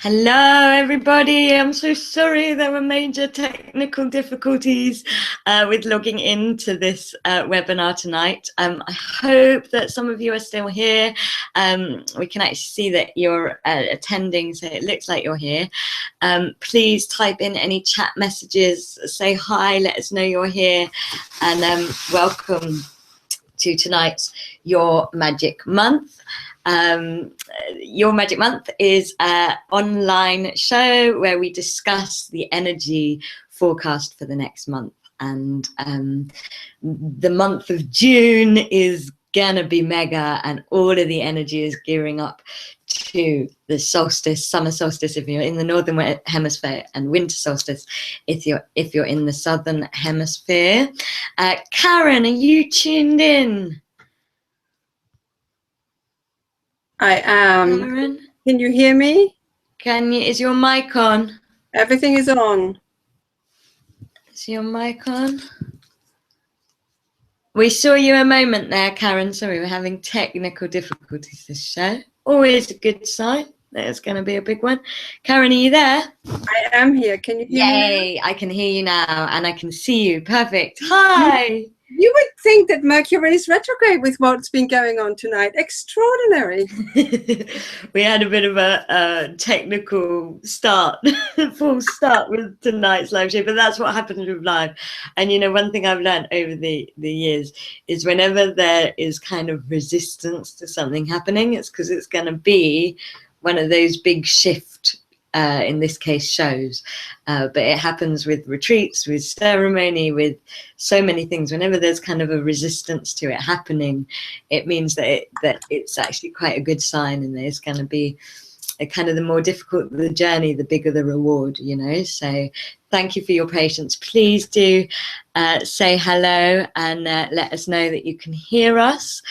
Hello, everybody. I'm so sorry there were major technical difficulties with logging into this webinar tonight. I hope that some of you are still here. We can actually see that you're attending, so it looks like you're here. Please type in any chat messages, say hi, let us know you're here, and welcome to tonight's Your Magic Month. Your Magic Month is an online show where we discuss the energy forecast for the next month, and the month of June is gonna be mega, and all of the energy is gearing up to the solstice, summer solstice if you're in the northern hemisphere, and winter solstice if you're in the southern hemisphere. Karen, are you tuned in? I am. Karen? Can you hear me? Is your mic on? Everything is on. Is your mic on? We saw you a moment there, Karen. Sorry, we're having technical difficulties this show. Always a good sign that it's going to be a big one. Karen, are you there? I am here. Can you hear me? Yay, I can hear you now and I can see you. Perfect. Hi. You would think that Mercury is retrograde with what's been going on tonight. Extraordinary. We had a bit of a technical start, full start with tonight's live show, but that's what happens with live. And you know, one thing I've learned over the years is whenever there is kind of resistance to something happening, it's because it's going to be one of those big shift, in this case, shows. But it happens with retreats, with ceremony, with so many things. Whenever there's kind of a resistance to it happening, it means that it's actually quite a good sign, and there's going to be a kind of the more difficult the journey, the bigger the reward, you know. So thank you for your patience. Please do say hello and let us know that you can hear us.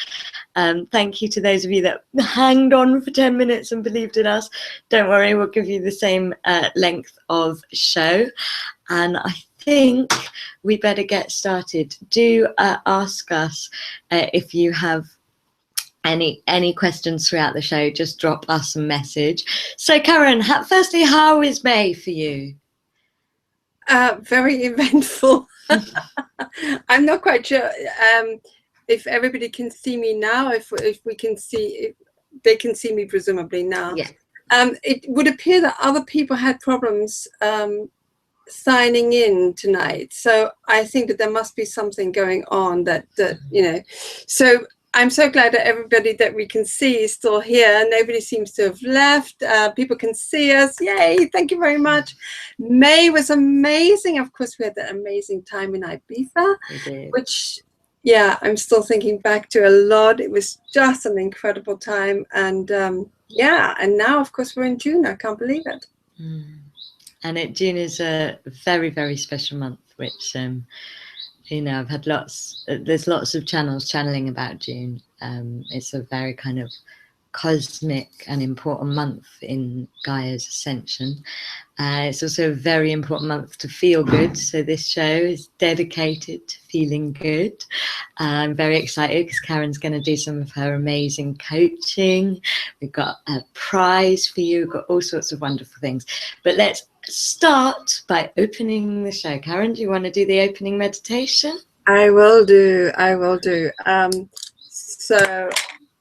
Thank you to those of you that hanged on for 10 minutes and believed in us. Don't worry, we'll give you the same length of show. And I think we better get started. Do ask us if you have any questions throughout the show. Just drop us a message. So Karen, firstly, how is May for you? Very eventful. I'm not quite sure if everybody can see me now, if we can see, if they can see me presumably now. Yeah. It would appear that other people had problems signing in tonight. So I think that there must be something going on that you know. So I'm so glad that everybody that we can see is still here. Nobody seems to have left. People can see us. Yay, thank you very much. May was amazing. Of course, we had that amazing time in Ibiza, which, yeah, I'm still thinking back to a lot. It was just an incredible time. And yeah, and now, of course, we're in June. I can't believe it. And June is a very, very special month, which you know, I've had there's lots of channels channeling about June. It's a very kind of cosmic and important month in Gaia's ascension. It's also a very important month to feel good. So this show is dedicated to feeling good. I'm very excited because Karen's going to do some of her amazing coaching. We've got a prize for you. We've got all sorts of wonderful things. But let's start by opening the show. Karen, do you want to do the opening meditation? I will do. I will do. So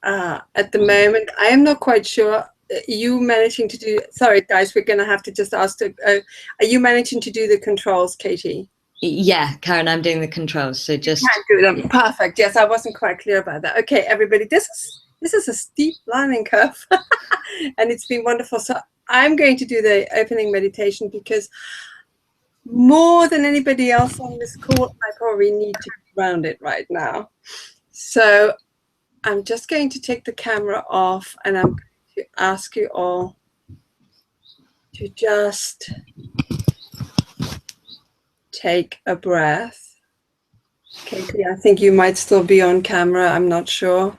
at the moment, I am not quite sure. You managing to do? Sorry, guys, we're going to have to just ask. Are you managing to do the controls, Katie? Yeah, Karen, I'm doing the controls. So just do them. Yeah. Perfect. Yes, I wasn't quite clear about that. Okay, everybody, this is a steep learning curve, and it's been wonderful. So I'm going to do the opening meditation because more than anybody else on this call, I probably need to ground it right now. So I'm just going to take the camera off, and I'm going to ask you all to just take a breath. Katie, I think you might still be on camera. I'm not sure.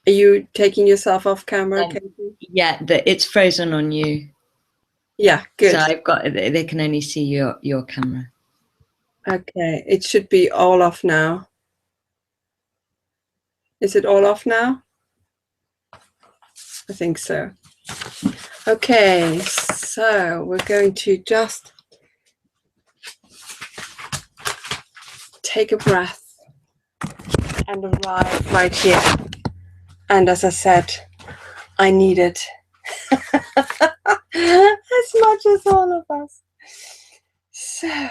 Are you taking yourself off camera, Katie? Yeah, it's frozen on you. Yeah, good. So I've got, they can only see your camera. Okay, it should be all off now. Is it all off now? I think so. Okay, so we're going to just take a breath and arrive right here. And as I said, I need it as much as all of us. So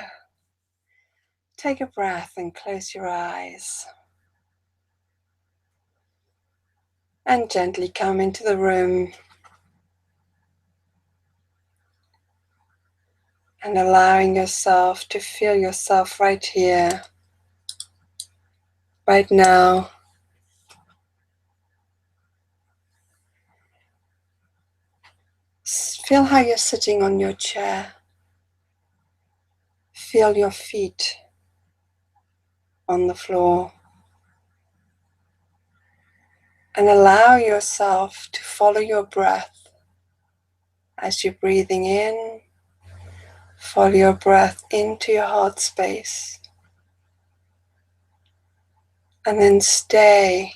take a breath and close your eyes. And gently come into the room and allowing yourself to feel yourself right here, right now. Feel how you're sitting on your chair. Feel your feet on the floor. And allow yourself to follow your breath as you're breathing in. Follow your breath into your heart space. And then stay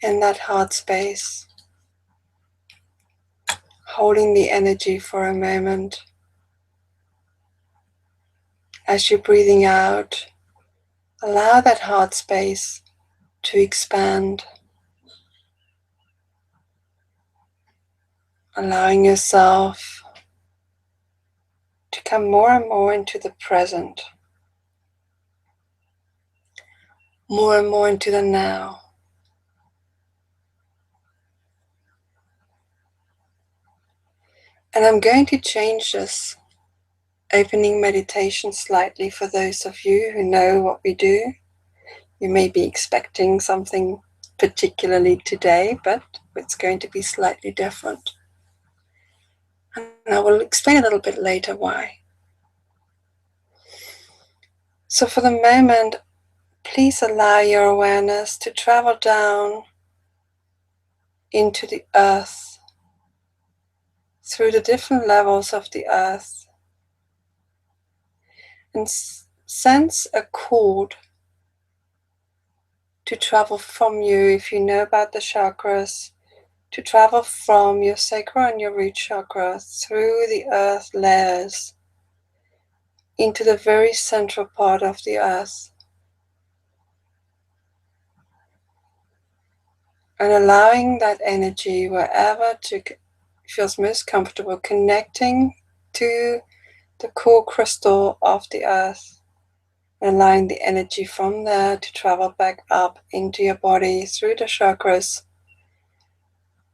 in that heart space, holding the energy for a moment. As you're breathing out, allow that heart space to expand, allowing yourself to come more and more into the present, more and more into the now. And I'm going to change this opening meditation slightly for those of you who know what we do. You may be expecting something particularly today, but it's going to be slightly different. And I will explain a little bit later why. So for the moment, please allow your awareness to travel down into the earth, through the different levels of the earth, and sense a cord to travel from you, if you know about the chakras, to travel from your sacral and your root chakra through the earth layers into the very central part of the earth, and allowing that energy wherever feels most comfortable, connecting to the core crystal of the earth, and allowing the energy from there to travel back up into your body through the chakras,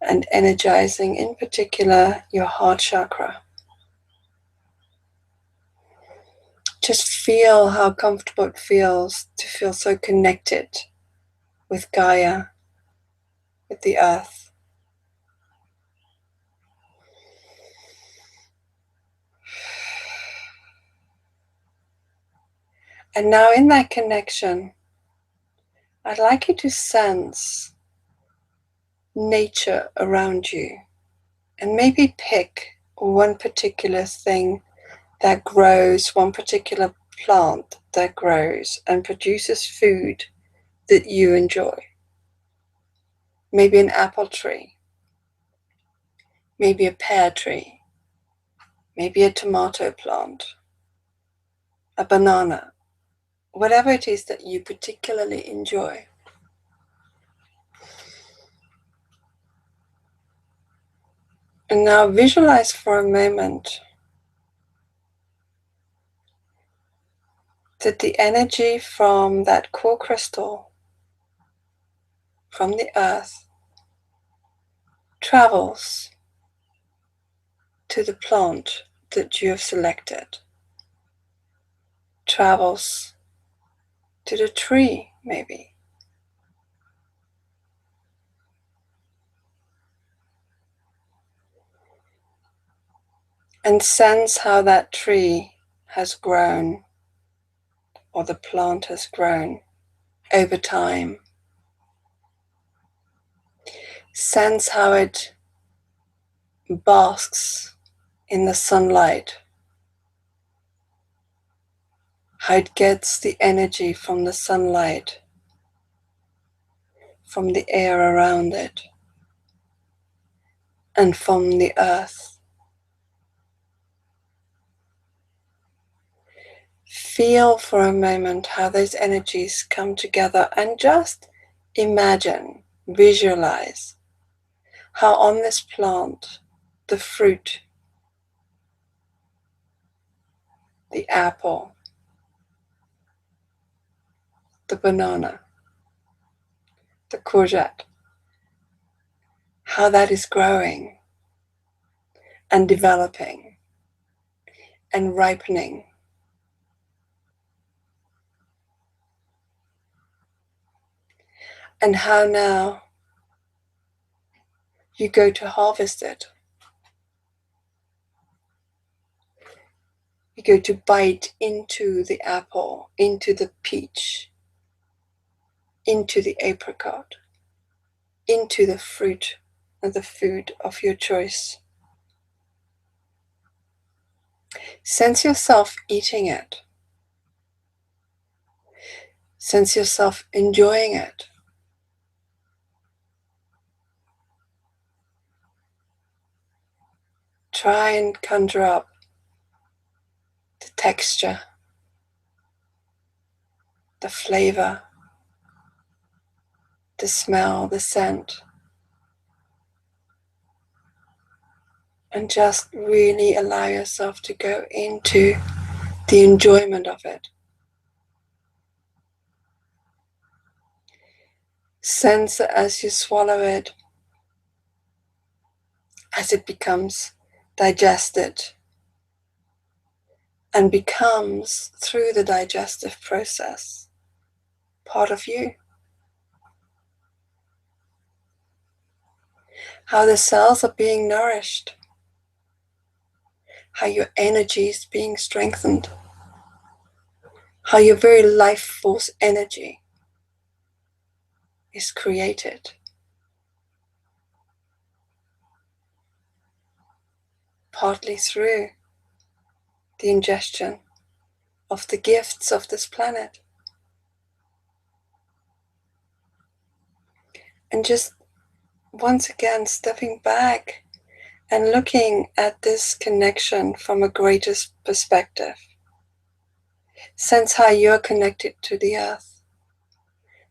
and energizing in particular your heart chakra. Just feel how comfortable it feels to feel so connected with Gaia, with the earth. And now in that connection, I'd like you to sense nature around you, and maybe pick one particular thing that grows, one particular plant that grows and produces food that you enjoy. Maybe an apple tree, maybe a pear tree, maybe a tomato plant, a banana, whatever it is that you particularly enjoy. And now visualize for a moment that the energy from that core crystal, from the earth, travels to the plant that you have selected, travels to the tree maybe, and sense how that tree has grown, or the plant has grown over time. Sense how it basks in the sunlight, how it gets the energy from the sunlight, from the air around it. and from the earth. Feel for a moment how those energies come together, and just imagine, visualize how on this plant, the fruit, the apple, the banana, the courgette, how that is growing and developing and ripening. And how now you go to harvest it. You go to bite into the apple, into the peach, into the apricot, into the fruit and the food of your choice. Sense yourself eating it. Sense yourself enjoying it. Try and conjure up the texture, the flavor, the smell, the scent. And just really allow yourself to go into the enjoyment of it. Sense it as you swallow it, as it becomes digested and becomes, through the digestive process, part of you. How the cells are being nourished, how your energy is being strengthened, how your very life force energy is created, partly through the ingestion of the gifts of this planet. And just once again stepping back and looking at this connection from a greater perspective. Sense how you're connected to the earth.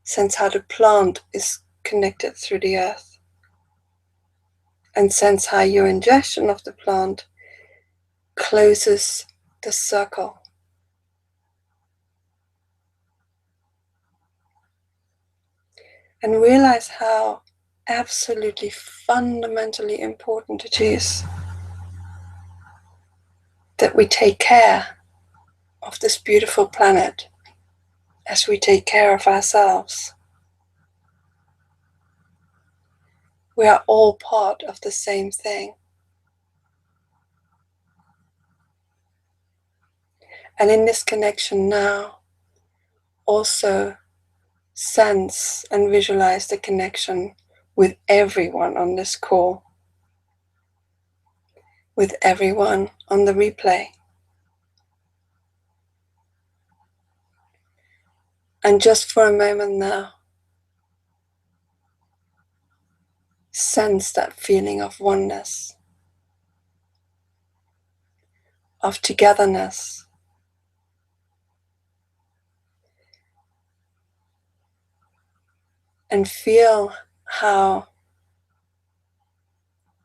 Sense how the plant is connected through the earth. And sense how your ingestion of the plant closes the circle. And realize how absolutely fundamentally important it is that we take care of this beautiful planet as we take care of ourselves. We are all part of the same thing. And in this connection now, also sense and visualize the connection with everyone on this call, with everyone on the replay. And just for a moment now, sense that feeling of oneness, of togetherness. And feel how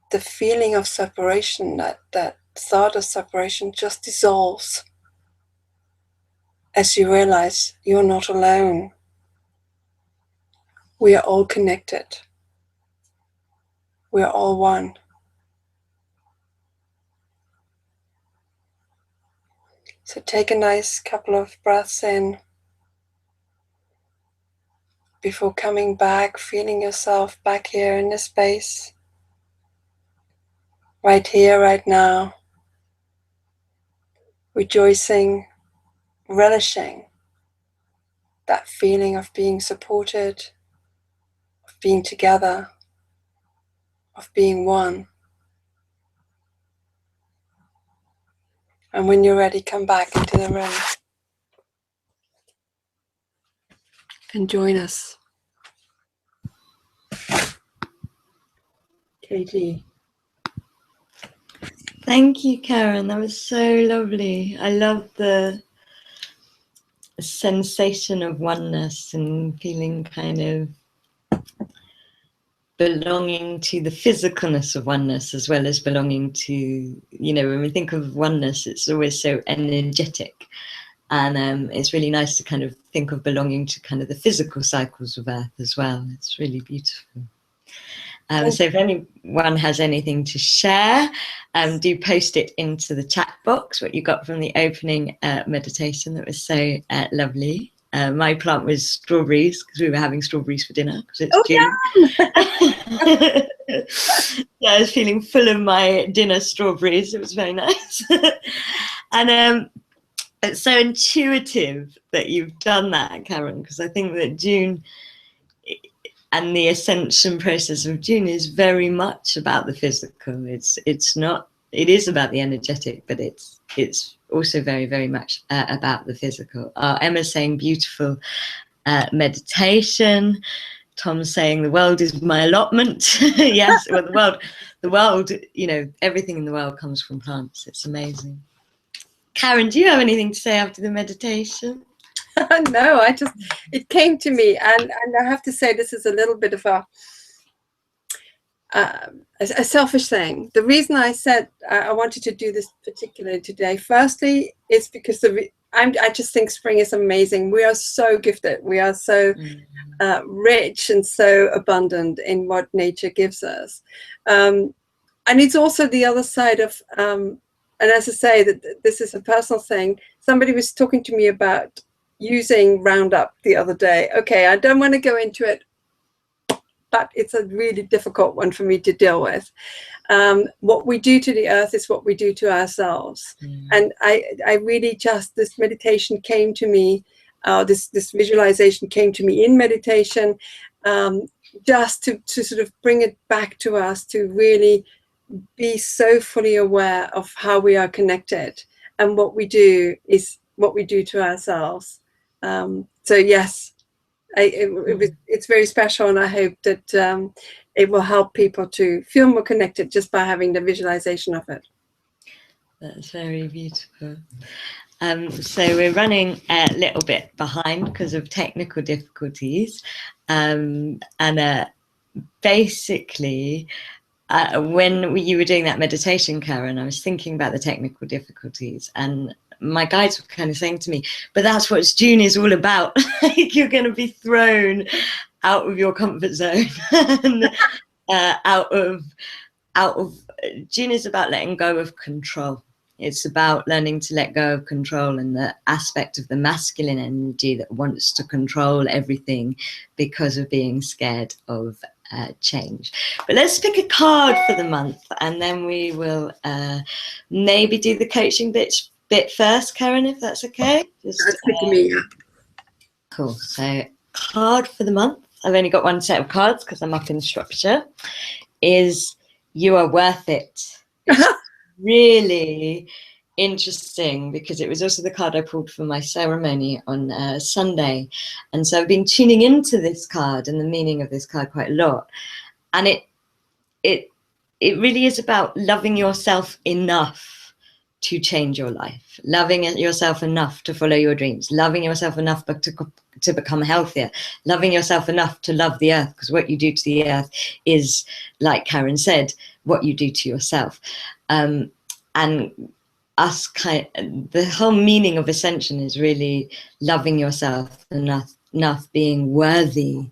the feeling of separation, that thought of separation just dissolves as you realize you're not alone. We are all connected. We are all one. So take a nice couple of breaths in before coming back, feeling yourself back here in this space, right here, right now, rejoicing, relishing that feeling of being supported, of being together, of being one. And when you're ready, come back into the room and join us. Katie. Thank you, Karen. That was so lovely. I love the sensation of oneness and feeling kind of belonging to the physicalness of oneness, as well as belonging to, you know, when we think of oneness, it's always so energetic. And it's really nice to kind of think of belonging to kind of the physical cycles of Earth as well. It's really beautiful. So if anyone has anything to share, do post it into the chat box, what you got from the opening meditation. That was so lovely. My plant was strawberries, because we were having strawberries for dinner, because it's June. Yeah, I was feeling full of my dinner strawberries. It was very nice. And it's so intuitive that you've done that, Karen, because I think that June and the ascension process of June is very much about the physical. It's not. It is about the energetic, but it's also very, very much about the physical. Emma's saying beautiful meditation. Tom's saying the world is my allotment. Yes, well, the world, you know, everything in the world comes from plants. It's amazing. Karen, do you have anything to say after the meditation? No, it came to me, and I have to say this is a little bit of a selfish thing. The reason I said I wanted to do this particularly today, firstly, is because I just think spring is amazing. We are so gifted. We are so rich and so abundant in what nature gives us. And it's also the other side of, and as I say, that this is a personal thing. Somebody was talking to me about using Roundup the other day. Okay, I don't want to go into it, but it's a really difficult one for me to deal with. What we do to the earth is what we do to ourselves. And I really just, this meditation came to me, this visualization came to me in meditation, just to sort of bring it back to us, to really be so fully aware of how we are connected, and what we do is what we do to ourselves. So yes, it's very special, and I hope that it will help people to feel more connected just by having the visualization of it. That's very beautiful. So we're running a little bit behind because of technical difficulties, and basically when you were doing that meditation, Karen, I was thinking about the technical difficulties, and my guides were kind of saying to me, but that's what June is all about. Like, you're going to be thrown out of your comfort zone and out of June is about letting go of control. It's about learning to let go of control, and the aspect of the masculine energy that wants to control everything because of being scared of change. But let's pick a card for the month, and then we will maybe do the coaching bit first, Karen, if that's okay. That's good to me. Cool. So card for the month, I've only got one set of cards because I'm up in structure, is You Are Worth It. It's really interesting because it was also the card I pulled for my ceremony on Sunday, and so I've been tuning into this card and the meaning of this card quite a lot, and it really is about loving yourself enough to change your life, loving yourself enough to follow your dreams, loving yourself enough to become healthier, loving yourself enough to love the earth, because what you do to the earth is, like Karen said, what you do to yourself. And the whole meaning of ascension is really loving yourself enough, being worthy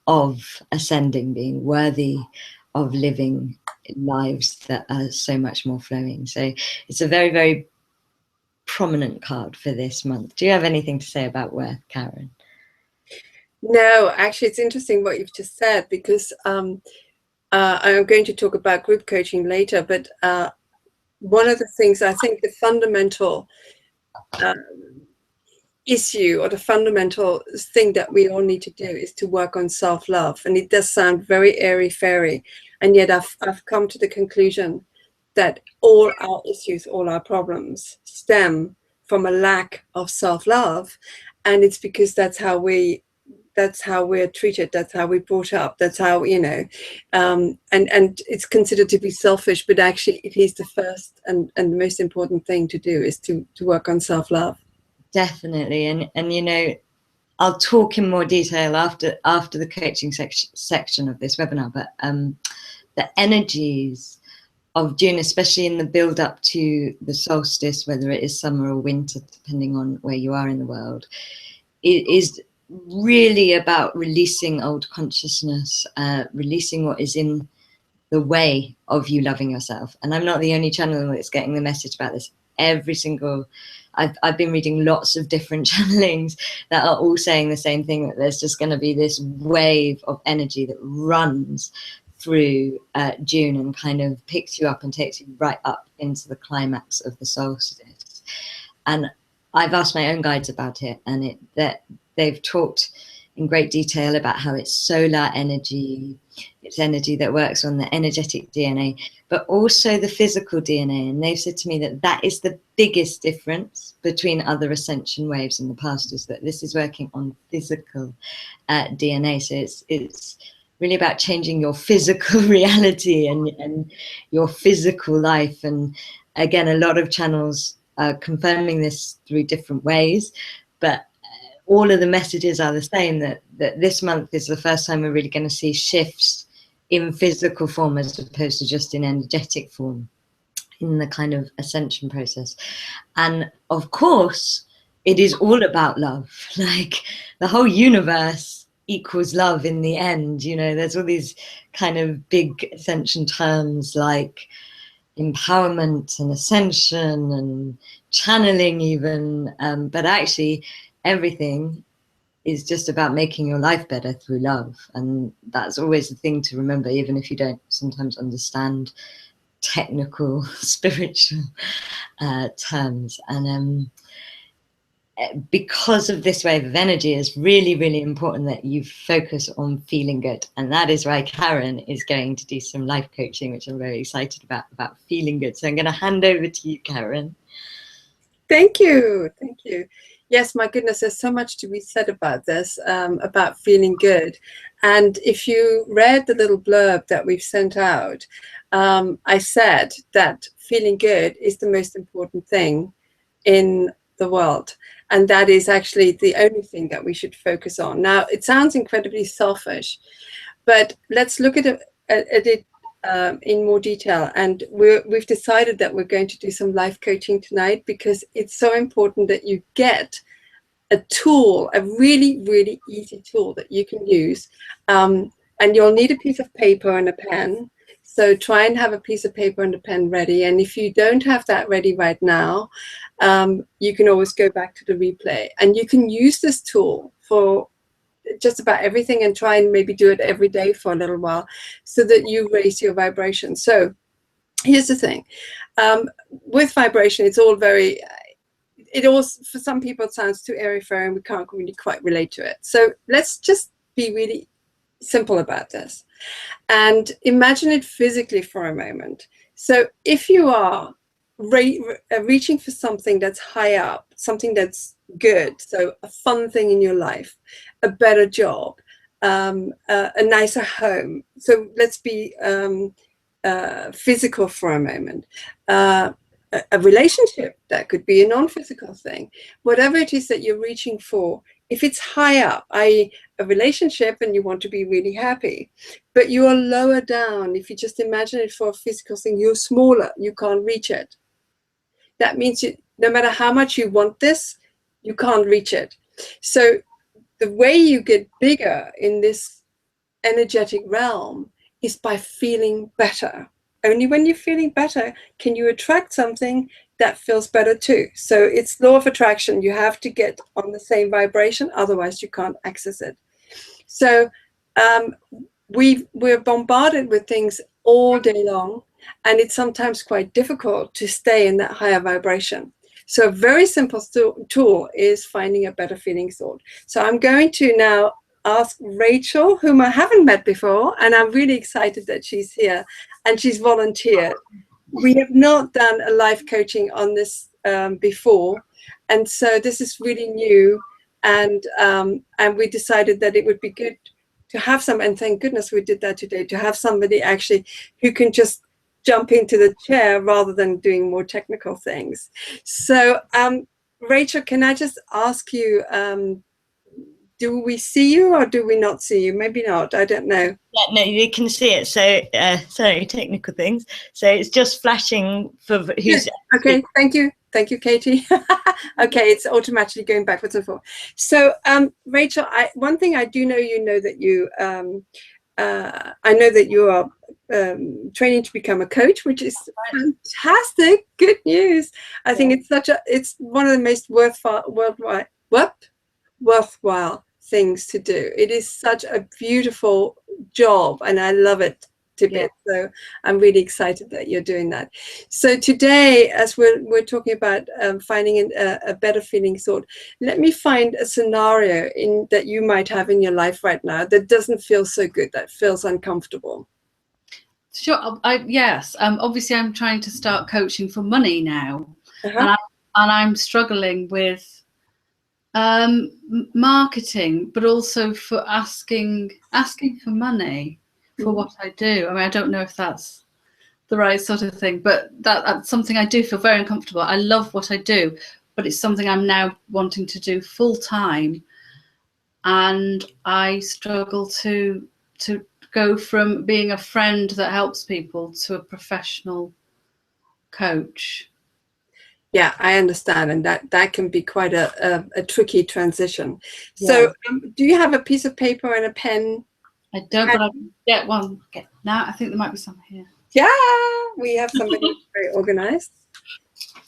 of ascending, being worthy of living lives that are so much more flowing. So it's a very, very prominent card for this month. Do you have anything to say about worth, Karen? No, actually, it's interesting what you've just said, because I'm going to talk about group coaching later, but one of the things, I think the fundamental issue, or the fundamental thing that we all need to do, is to work on self-love. And it does sound very airy-fairy, and yet I've come to the conclusion that all our issues, all our problems stem from a lack of self-love, and it's because that's how we that's how we're treated, that's how we're brought up, that's how, you know, and it's considered to be selfish, but actually it is the first and the most important thing to do, is to work on self-love. Definitely. And you know, I'll talk in more detail after the coaching section of this webinar, but the energies of June, especially in the build up to the solstice, whether it is summer or winter, depending on where you are in the world, it is really about releasing old consciousness, releasing what is in the way of you loving yourself. And I'm not the only channel that's getting the message about this. Every single, I've been reading lots of different channelings that are all saying the same thing, that there's just going to be this wave of energy that runs through June and kind of picks you up and takes you right up into the climax of the solstice. And I've asked my own guides about it, and that they've talked in great detail about how it's solar energy, it's energy that works on the energetic DNA, but also the physical DNA. And they've said to me that that is the biggest difference between other ascension waves in the past, is that this is working on physical DNA. So it's really about changing your physical reality and your physical life. And again, a lot of channels are confirming this through different ways, but all of the messages are the same, that this month is the first time we're really going to see shifts in physical form as opposed to just in energetic form in the kind of ascension process. And of course, it is all about love. Like, the whole universe equals love in the end. You know, there's all these kind of big ascension terms like empowerment and ascension and channeling even, but actually everything is just about making your life better through love. And that's always the thing to remember, even if you don't sometimes understand technical spiritual terms. And because of this wave of energy, it's really, really important that you focus on feeling good. And that is why Karen is going to do some life coaching, which I'm very excited about feeling good. So I'm going to hand over to you, Karen. Thank you. Thank you. Yes, my goodness, there's so much to be said about this, about feeling good. And if you read the little blurb that we've sent out, I said that feeling good is the most important thing in the world. And that is actually the only thing that we should focus on. Now, it sounds incredibly selfish, but let's look at it in more detail. And we've decided that we're going to do some life coaching tonight, because it's so important that you get a tool, a really, really easy tool that you can use. And you'll need a piece of paper and a pen. So try and have a piece of paper and a pen ready. And if you don't have that ready right now, you can always go back to the replay. And you can use this tool for just about everything, and try and maybe do it every day for a little while, so that you raise your vibration. So here's the thing, with vibration, it's all very, it also, for some people it sounds too airy-fairy and we can't really quite relate to it. So let's just be really simple about this and imagine it physically for a moment. So if you are reaching for something that's high up, something that's good, so a fun thing in your life, a better job, a nicer home. So let's be physical for a moment. A relationship, that could be a non-physical thing. Whatever it is that you're reaching for, if it's high up, i.e. a relationship and you want to be really happy, but you are lower down, if you just imagine it for a physical thing, you're smaller, you can't reach it. That means no matter how much you want this, you can't reach it. So the way you get bigger in this energetic realm is by feeling better. Only when you're feeling better can you attract something that feels better too. So it's law of attraction. You have to get on the same vibration, otherwise you can't access it. So we're bombarded with things all day long, and it's sometimes quite difficult to stay in that higher vibration. So a very simple tool is finding a better feeling thought. So I'm going to now ask Rachel, whom I haven't met before, and I'm really excited that she's here and she's volunteered. We have not done a life coaching on this before, and so this is really new. and we decided that it would be good to have some, and thank goodness we did that today, to have somebody actually who can just jump into the chair rather than doing more technical things. So Rachel, can I just ask you, do we see you or do we not see you? Maybe not, I don't know. Yeah, no, you can see it. So sorry, technical things. So it's just flashing for who's. Okay, thank you, Katie. Okay, it's automatically going backwards and forth. So Rachel, one thing I do know, that you I know that you are training to become a coach, which is fantastic. Good news. I think it's one of the most worthwhile things to do. It is such a beautiful job and I love it to bits. So I'm really excited that you're doing that. So today, as we're talking about finding a better feeling thought, let me find a scenario that you might have in your life right now that doesn't feel so good, that feels uncomfortable. Sure. Yes. Obviously, I'm trying to start coaching for money now, and I'm struggling with marketing, but also for asking for money for what I do. I mean, I don't know if that's the right sort of thing, but that's something I do feel very uncomfortable. I love what I do, but it's something I'm now wanting to do full time, and I struggle to go from being a friend that helps people to a professional coach. Yeah, I understand, and that can be quite a tricky transition. So do you have a piece of paper and a pen? I don't, but I can get one. Now I think there might be some here. Yeah, we have somebody very organized.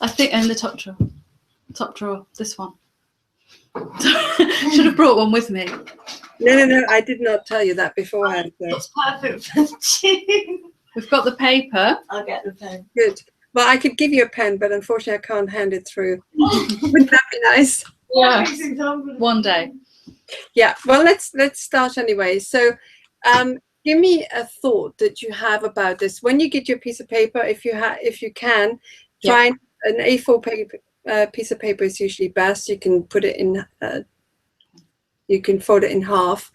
I think in the top drawer, this one. Should have brought one with me. No, I did not tell you that beforehand. So. It's perfect for you. We've got the paper. I'll get the pen. Good. Well, I could give you a pen, but unfortunately I can't hand it through. Wouldn't that be nice? Yeah, one day. Yeah, well, let's start anyway. So give me a thought that you have about this. When you get your piece of paper, if you can, try an A4 paper, piece of paper is usually best. You can put it in, you can fold it in half,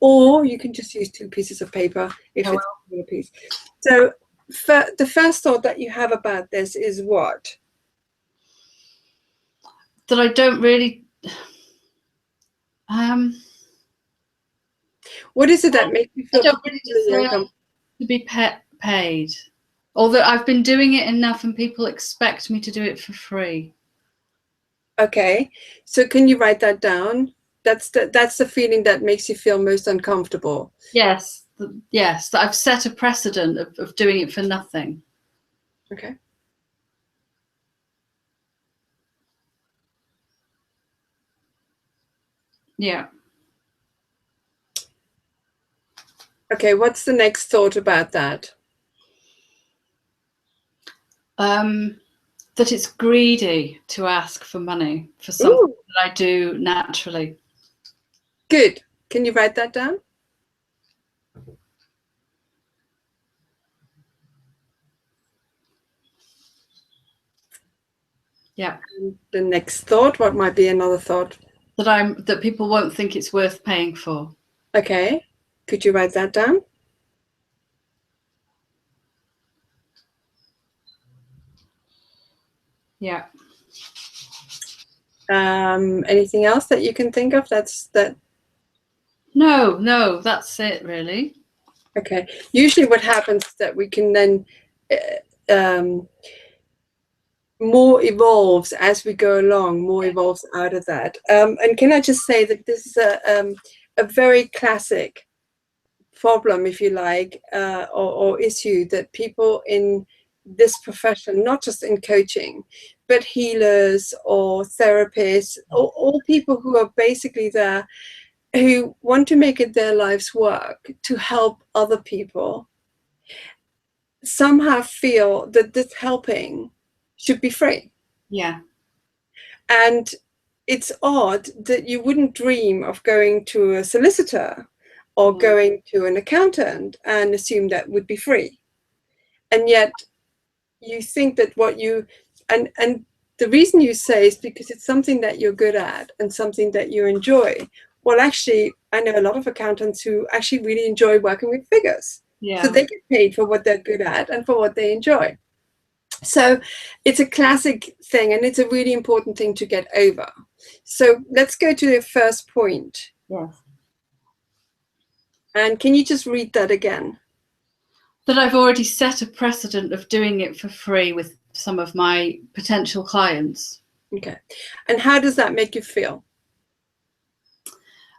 or you can just use 2 pieces of paper if it's a piece. So the first thought that you have about this is what? That I don't really. What is it that makes you feel? I don't really deserve to be paid, or that I've been doing it enough and people expect me to do it for free. Okay, so can you write that down? That's the feeling that makes you feel most uncomfortable. Yes, yes, that I've set a precedent of doing it for nothing. Okay. Yeah. Okay, what's the next thought about that? That it's greedy to ask for money for something that I do naturally. Good. Can you write that down? Yeah. And the next thought, what might be another thought? That people won't think it's worth paying for. Okay. Could you write that down? Yeah. Anything else that you can think of? No, that's it really. Okay. Usually what happens is that we can then more evolves as we go along, more evolves out of that. And can I just say that this is a very classic problem, if you like, or issue that people in this profession, not just in coaching, but healers or therapists, or all people who are basically there, who want to make it their life's work to help other people, somehow feel that this helping should be free. Yeah. And it's odd that you wouldn't dream of going to a solicitor or going to an accountant and assume that would be free. And yet you think that what you, and the reason you say is because it's something that you're good at and something that you enjoy. Well, actually, I know a lot of accountants who actually really enjoy working with figures. Yeah. So they get paid for what they're good at and for what they enjoy. So it's a classic thing, and it's a really important thing to get over. So let's go to the first point. Yes. And can you just read that again? That I've already set a precedent of doing it for free with some of my potential clients. Okay. And how does that make you feel?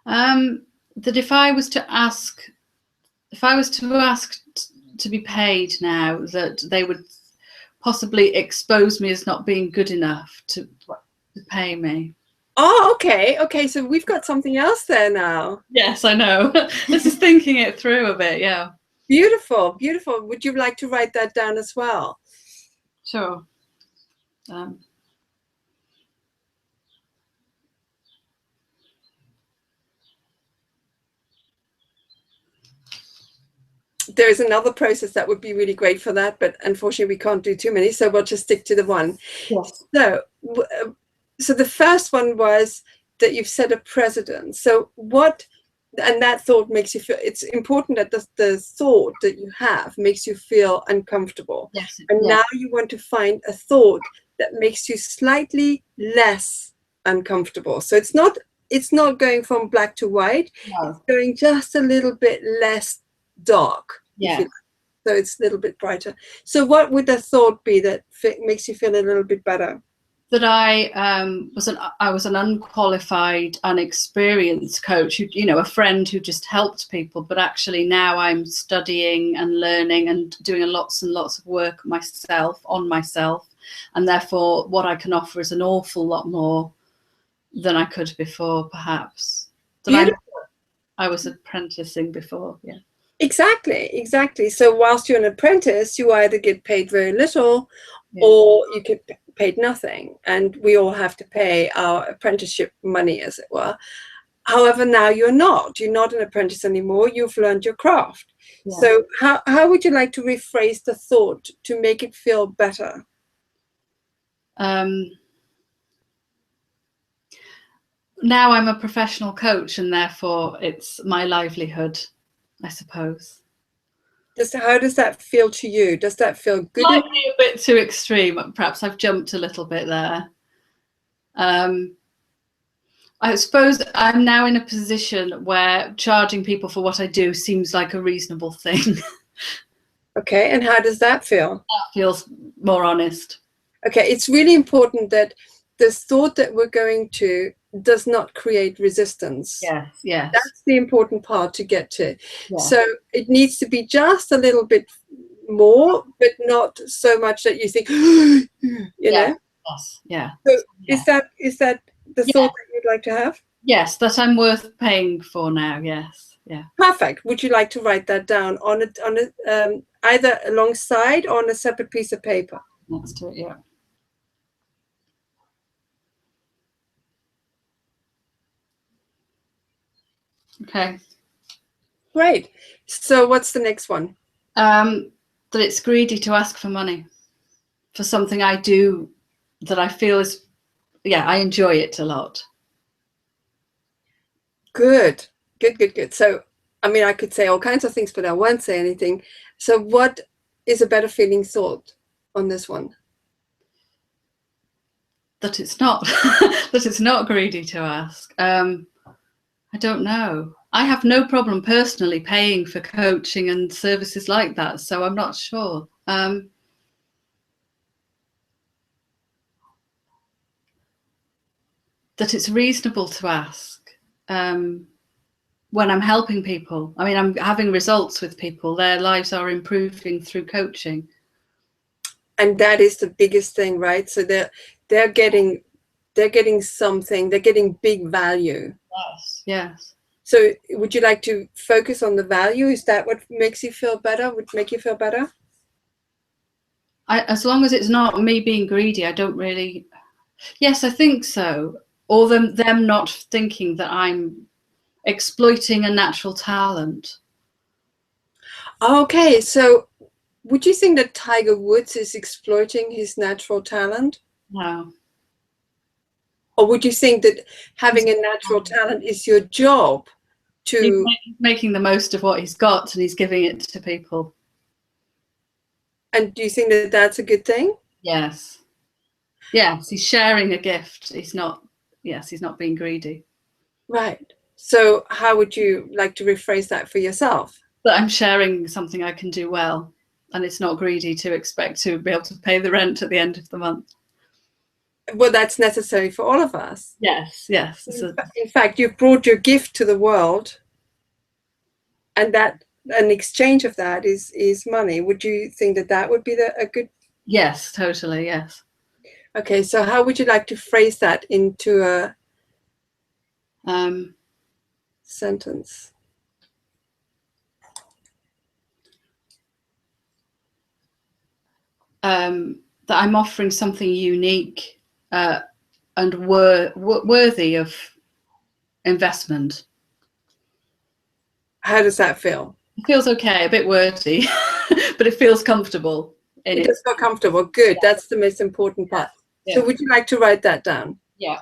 That if I was to ask to be paid now, that they would possibly expose me as not being good enough to pay me. Oh, okay. Okay, so we've got something else there now. Yes, I know. This is thinking it through a bit, yeah. Beautiful, beautiful. Would you like to write that down as well? Sure. There is another process that would be really great for that, but unfortunately we can't do too many, so we'll just stick to the one. Yes. So the first one was that you've set a precedent. So what, and that thought makes you feel, it's important that the thought that you have makes you feel uncomfortable. Yes. And yes. now you want to find a thought that makes you slightly less uncomfortable. So it's not going from black to white. No. It's going just a little bit less dark. Yeah. So it's a little bit brighter. So what would the thought be that makes you feel a little bit better? That I was an unqualified, unexperienced coach, who, a friend who just helped people, but actually now I'm studying and learning and doing lots and lots of work on myself, and therefore what I can offer is an awful lot more than I could before, perhaps. I was apprenticing before, yeah. Exactly. So whilst you're an apprentice, you either get paid very little, yeah. or you get paid nothing, and we all have to pay our apprenticeship money, as it were. However, now you're not an apprentice anymore. You've learned your craft. Yeah. So how would you like to rephrase the thought to make it feel better? Now I'm a professional coach, and therefore it's my livelihood, I suppose. How does that feel to you? Does that feel good? Might be a bit too extreme. Perhaps I've jumped a little bit there. I suppose I'm now in a position where charging people for what I do seems like a reasonable thing. Okay, and how does that feel? That feels more honest. Okay, it's really important that the thought that we're going to does not create resistance. Yes. That's the important part to get to. Yeah. So it needs to be just a little bit more, but not so much that you think, you know? Yes, yeah. So is that the thought that you'd like to have? Yes, that I'm worth paying for now, yes. Yeah. Perfect. Would you like to write that down on either alongside or on a separate piece of paper? Next to it, yeah. Okay. Great. So what's the next one? That it's greedy to ask for money for something I do that I feel is, I enjoy it a lot. Good. So, I mean, I could say all kinds of things, but I won't say anything. So what is a better feeling thought on this one? That it's not, that it's not greedy to ask. I don't know. I have no problem personally paying for coaching and services like that, so I'm not sure. That it's reasonable to ask when I'm helping people. I mean, I'm having results with people. Their lives are improving through coaching. And that is the biggest thing, right? So they're getting something, they're getting big value. Yes. So would you like to focus on the value? Is that what makes you feel better? Would make you feel better? As long as it's not me being greedy, I don't really. Yes, I think so. Or them not thinking that I'm exploiting a natural talent. Okay, so would you think that Tiger Woods is exploiting his natural talent? No. Or would you think that having a natural talent is your job to... He's making the most of what he's got and he's giving it to people. And do you think that that's a good thing? Yes. Yes, he's sharing a gift. He's not, yes, he's not being greedy. Right. So how would you like to rephrase that for yourself? But I'm sharing something I can do well, and it's not greedy to expect to be able to pay the rent at the end of the month. Well, that's necessary for all of us. Yes, yes. In fact, you've brought your gift to the world, and that an exchange of that is money. Would you think that that would be a good? Yes, totally. Yes. Okay, so how would you like to phrase that into a sentence? That I'm offering something unique and worthy of investment. How does that feel? It feels okay, a bit wordy, but it feels comfortable. It does feel comfortable. Good. Yeah. That's the most important part. Yeah. So would you like to write that down? Yeah.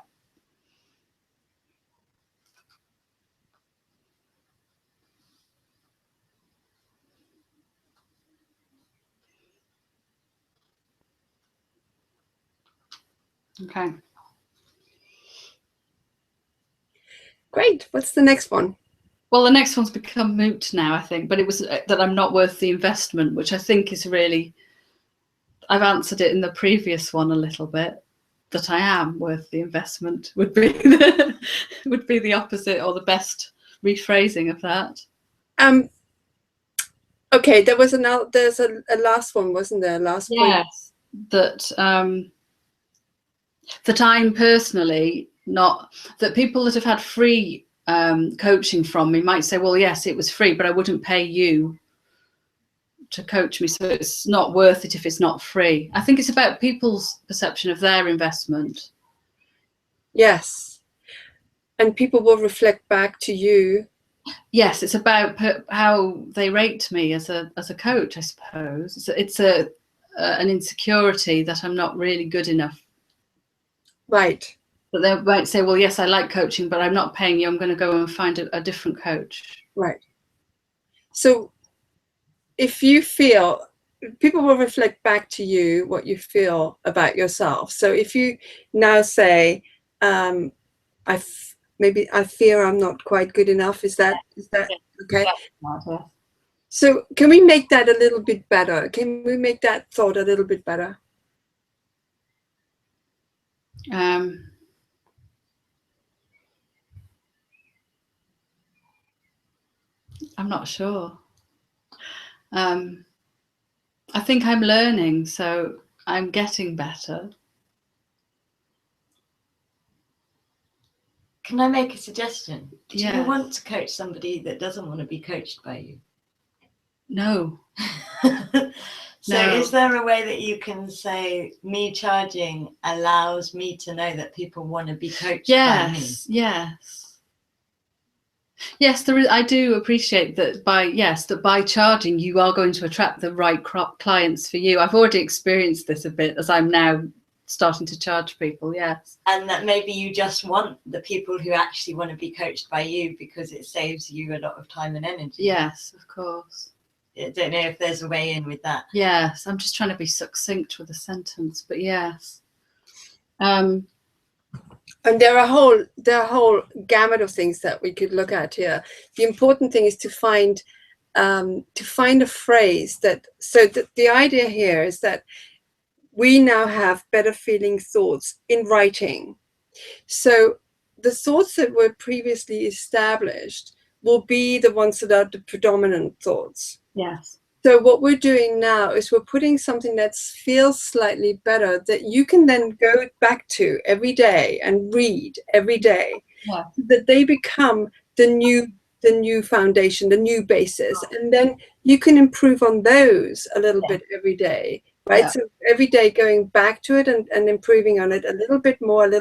Okay. Great. What's the next one? Well, the next one's become moot now, I think, but it was that I'm not worth the investment, which I think is really, I've answered it in the previous one a little bit, that I am worth the investment would be the opposite or the best rephrasing of that. Okay, there's a last one, wasn't there? Last point. Yes, that I'm personally not, that people that have had free coaching from me might say, well, yes, it was free, but I wouldn't pay you to coach me, so it's not worth it if it's not free. I think it's about people's perception of their investment. Yes, and people will reflect back to you. Yes, it's about how they rate me as a coach, I suppose. It's an insecurity that I'm not really good enough. Right. But they might say, well, yes, I like coaching, but I'm not paying you. I'm going to go and find a different coach. Right. So if you feel, people will reflect back to you what you feel about yourself. So if you now say, maybe I fear I'm not quite good enough, is that okay? So can we make that a little bit better? Can we make that thought a little bit better? I'm not sure. I think I'm learning, so I'm getting better. Can I make a suggestion? Do yes. you want to coach somebody that doesn't want to be coached by you? No. So no. Is there a way that you can say, me charging allows me to know that people want to be coached by me? Yes. Yes, there is. I do appreciate that by charging, you are going to attract the right clients for you. I've already experienced this a bit as I'm now starting to charge people. Yes. And that maybe you just want the people who actually want to be coached by you because it saves you a lot of time and energy. Yes, of course. I don't know if there's a way in with that. Yes, I'm just trying to be succinct with a sentence, but yes. And there are a whole gamut of things that we could look at here. The important thing is to find a phrase that, so the idea here is that we now have better feeling thoughts in writing. So the thoughts that were previously established will be the ones that are the predominant thoughts. Yes. So what we're doing now is we're putting something that feels slightly better that you can then go back to every day and read every day. Yeah. That they become the new foundation, the new basis, and then you can improve on those a little bit every day, right? Yeah. So every day going back to it and improving on it a little bit more, and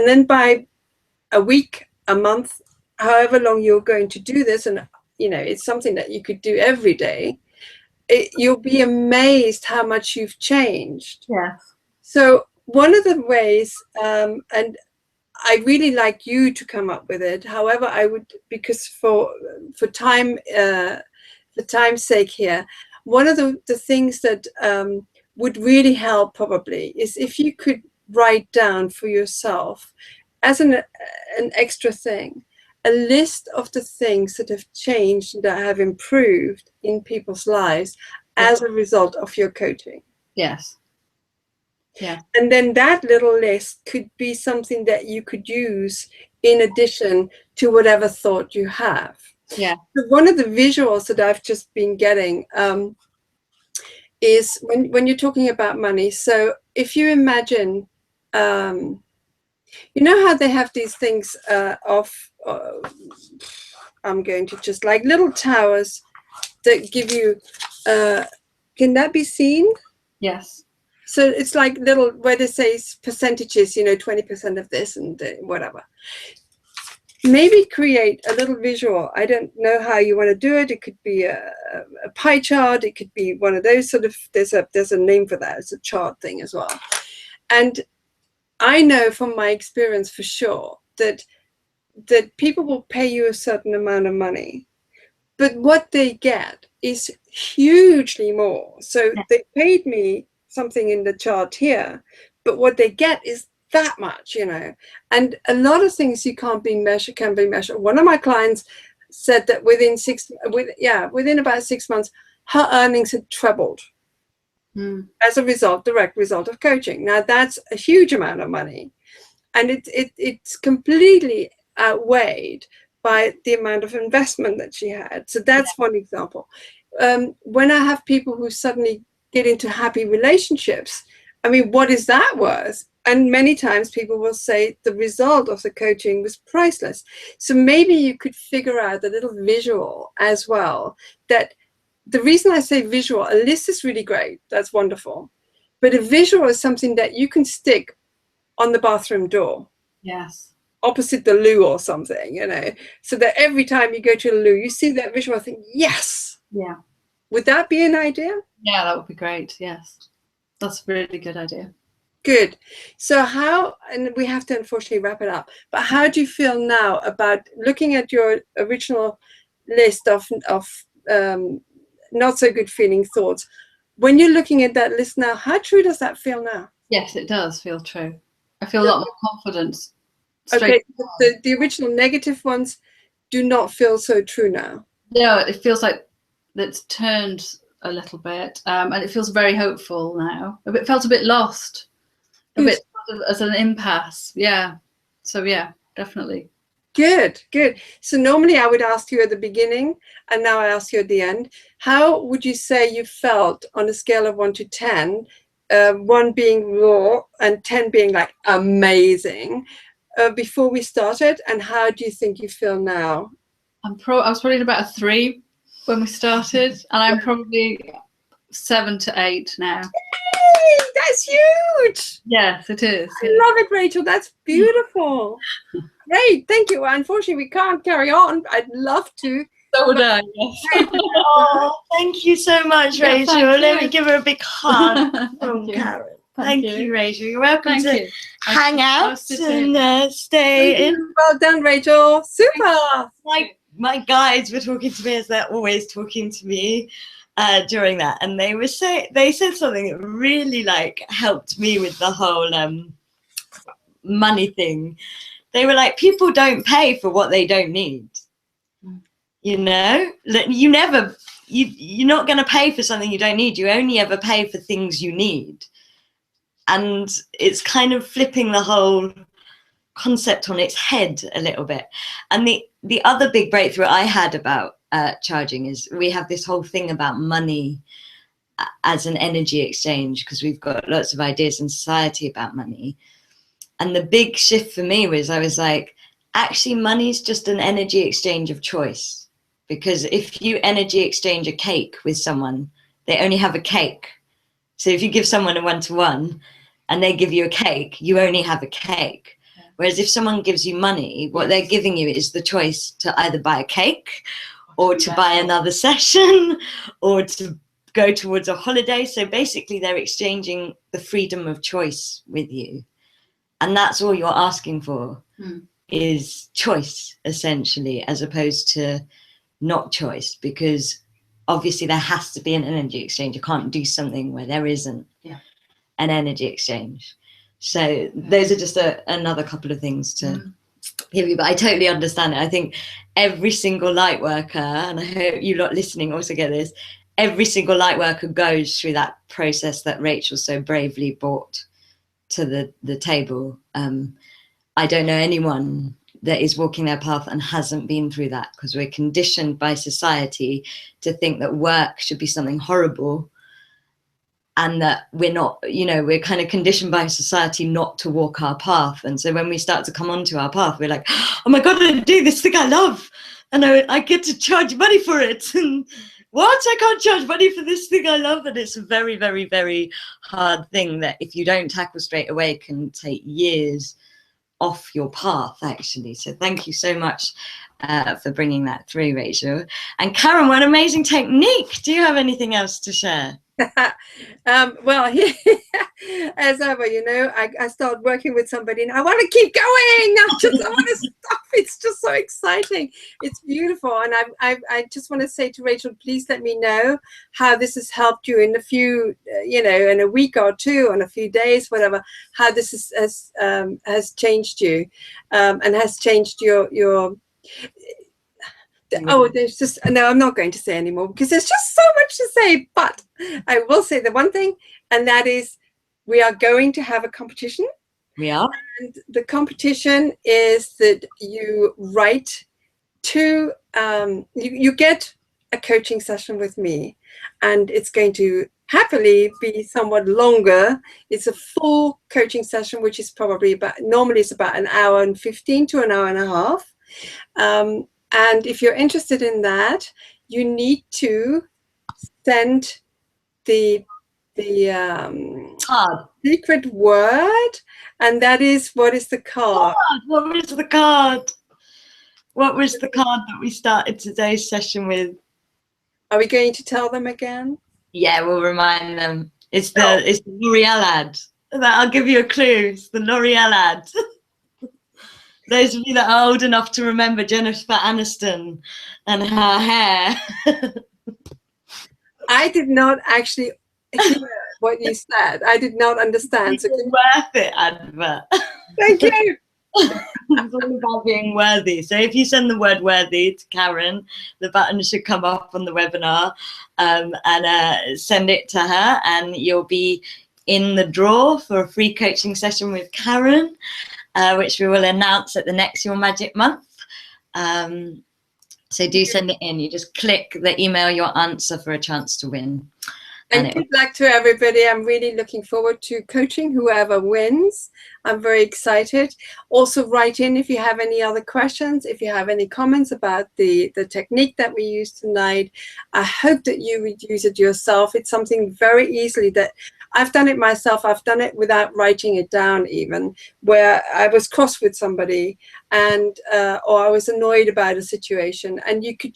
then by a week, a month, however long you're going to do this, and it's something that you could do every day, you'll be amazed how much you've changed. Yeah. So one of the ways, and I'd really like you to come up with it. However, I would, because for time, for time's sake here, one of the things that would really help probably is if you could write down for yourself as an extra thing, a list of the things that have changed, that have improved in people's lives as a result of your coaching. Yes. Yeah. And then that little list could be something that you could use in addition to whatever thought you have. Yeah. So one of the visuals that I've just been getting is when you're talking about money. So if you imagine, you know how they have these things I'm going to just like little towers that give you, can that be seen? Yes. So it's like little, where they say percentages, 20% of this and whatever. Maybe create a little visual. I don't know how you want to do it. It could be a pie chart. It could be one of those sort of, there's a name for that. It's a chart thing as well. And I know from my experience for sure that people will pay you a certain amount of money, but what they get is hugely more. So they paid me something in the chart here, but what they get is that much, and a lot of things you can be measured. One of my clients said that within about 6 months, her earnings had trebled as a direct result of coaching. Now that's a huge amount of money, and it's completely outweighed by the amount of investment that she had. So that's one example. When I have people who suddenly get into happy relationships, I mean, what is that worth? And many times people will say the result of the coaching was priceless. So maybe you could figure out a little visual as well. That the reason I say visual, a list is really great. That's wonderful. But a visual is something that you can stick on the bathroom door. Yes. Opposite the loo or something, so that every time you go to the loo, you see that visual, think, yes. Yeah. Would that be an idea? Yeah, that would be great. Yes. That's a really good idea. Good. So and we have to unfortunately wrap it up, but how do you feel now about looking at your original list of not so good feeling thoughts? When you're looking at that list now, how true does that feel now? Yes, it does feel true. I feel a lot more confidence. Okay, the original negative ones do not feel so true now. No, it feels like it's turned a little bit, and it feels very hopeful now. It felt a bit lost, a bit sort of as an impasse. Yeah. So yeah, definitely. Good. So normally I would ask you at the beginning, and now I ask you at the end. How would you say you felt on a scale of 1 to 10? 1 being raw and 10 being like amazing. Before we started, and how do you think you feel now? I was probably about a 3 when we started, and I'm probably 7 to 8 now. Yay, that's huge. Yes, it is. I love it, Rachel. That's beautiful. Great, thank you. Unfortunately, we can't carry on. I'd love to. So would I. Yes. Oh, thank you so much, Rachel. Let me give her a big hug from Karen. Thank you, Rachel. You're welcome to hang out and stay in. Well done, Rachel. Super. My guides were talking to me as they're always talking to me during that, and they said something that really helped me with the whole money thing. They were like, people don't pay for what they don't need. You're not going to pay for something you don't need. You only ever pay for things you need. And it's kind of flipping the whole concept on its head a little bit. And the other big breakthrough I had about charging is we have this whole thing about money as an energy exchange, because we've got lots of ideas in society about money. And the big shift for me was, I was like, actually, money is just an energy exchange of choice. Because if you energy exchange a cake with someone, they only have a cake. So if you give someone a 1-to-1 and they give you a cake, you only have a cake. Whereas if someone gives you money, what they're giving you is the choice to either buy a cake or to buy another session or to go towards a holiday. So basically they're exchanging the freedom of choice with you. And that's all you're asking for, Mm. is choice, essentially, as opposed to not choice, because obviously there has to be an energy exchange. You can't do something where there isn't an energy exchange. So those are just another couple of things to give you, but I totally understand it. I think every single light worker, and I hope you lot listening also get this, every single light worker goes through that process that Rachel so bravely brought to the table. I don't know anyone that is walking their path and hasn't been through that, because we're conditioned by society to think that work should be something horrible, and that we're not, you know, we're kind of conditioned by society not to walk our path. And so when we start to come onto our path, we're like, oh my God, I do this thing I love, and I get to charge money for it. And what? I can't charge money for this thing I love. And it's a very, very, very hard thing that if you don't tackle straight away can take years off your path, actually. So thank you so much for bringing that through, Rachel. And Karen, what amazing technique. Do you have anything else to share? Well, as ever, you know, I start working with somebody and I want to keep going. I want to stop. It's just so exciting. It's beautiful. And I just want to say to Rachel, please let me know how this has helped you in a few, you know, in a week or two, in a few days, whatever, how this has changed you and has changed your oh, there's just, no, I'm not going to say anymore because there's just so much to say, but I will say the one thing, and that is we are going to have a competition. We are. And the competition is that you write to, you get a coaching session with me, and it's going to happily be somewhat longer. It's a full coaching session, which is probably normally it's about an hour and 15 to an hour and a half. And if you're interested in that, you need to send the secret word, and that is, what is the card? What was the card? What was the card that we started today's session with? Are we going to tell them again? Yeah, we'll remind them. It's the L'Oreal ad. I'll give you a clue. It's the L'Oreal ad. Those of you that are old enough to remember Jennifer Aniston and her hair. I did not actually hear what you said. I did not understand. So worth it advert. Thank you. It's all about being worthy. So if you send the word worthy to Karen, the button should come up on the webinar, and send it to her, and you'll be in the draw for a free coaching session with Karen. Which we will announce at the next Your Magic month. So do send it in. You just click the email your answer for a chance to win. And good luck to everybody. I'm really looking forward to coaching whoever wins. I'm very excited. Also write in if you have any other questions, if you have any comments about the technique that we used tonight. I hope that you would use it yourself. It's something very easily that I've done it myself. I've done it without writing it down, even where I was cross with somebody and or I was annoyed about a situation, and you could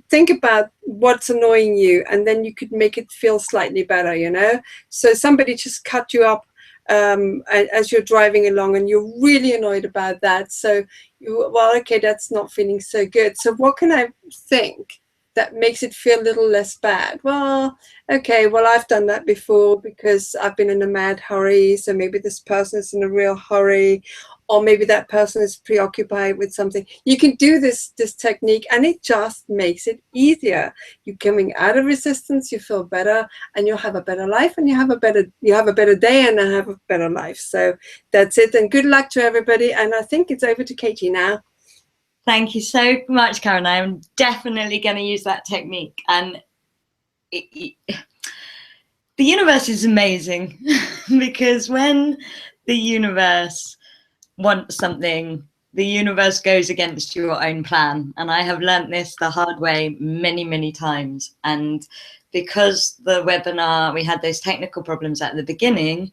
think about what's annoying you, and then you could make it feel slightly better, you know. So somebody just cut you up as you're driving along, and you're really annoyed about that. So, well, okay, that's not feeling so good. So what can I think that makes it feel a little less bad? Well, okay, well, I've done that before because I've been in a mad hurry. So maybe this person is in a real hurry, or maybe that person is preoccupied with something. You can do this technique, and it just makes it easier. You're coming out of resistance, you feel better, and you'll have a better life, and you have a better day, and have a better life. So that's it, and good luck to everybody. And I think it's over to Katie now. Thank you so much, Karen. I'm definitely going to use that technique. And the universe is amazing because when the universe wants something, the universe goes against your own plan. And I have learnt this the hard way many, many times. And because the webinar, we had those technical problems at the beginning,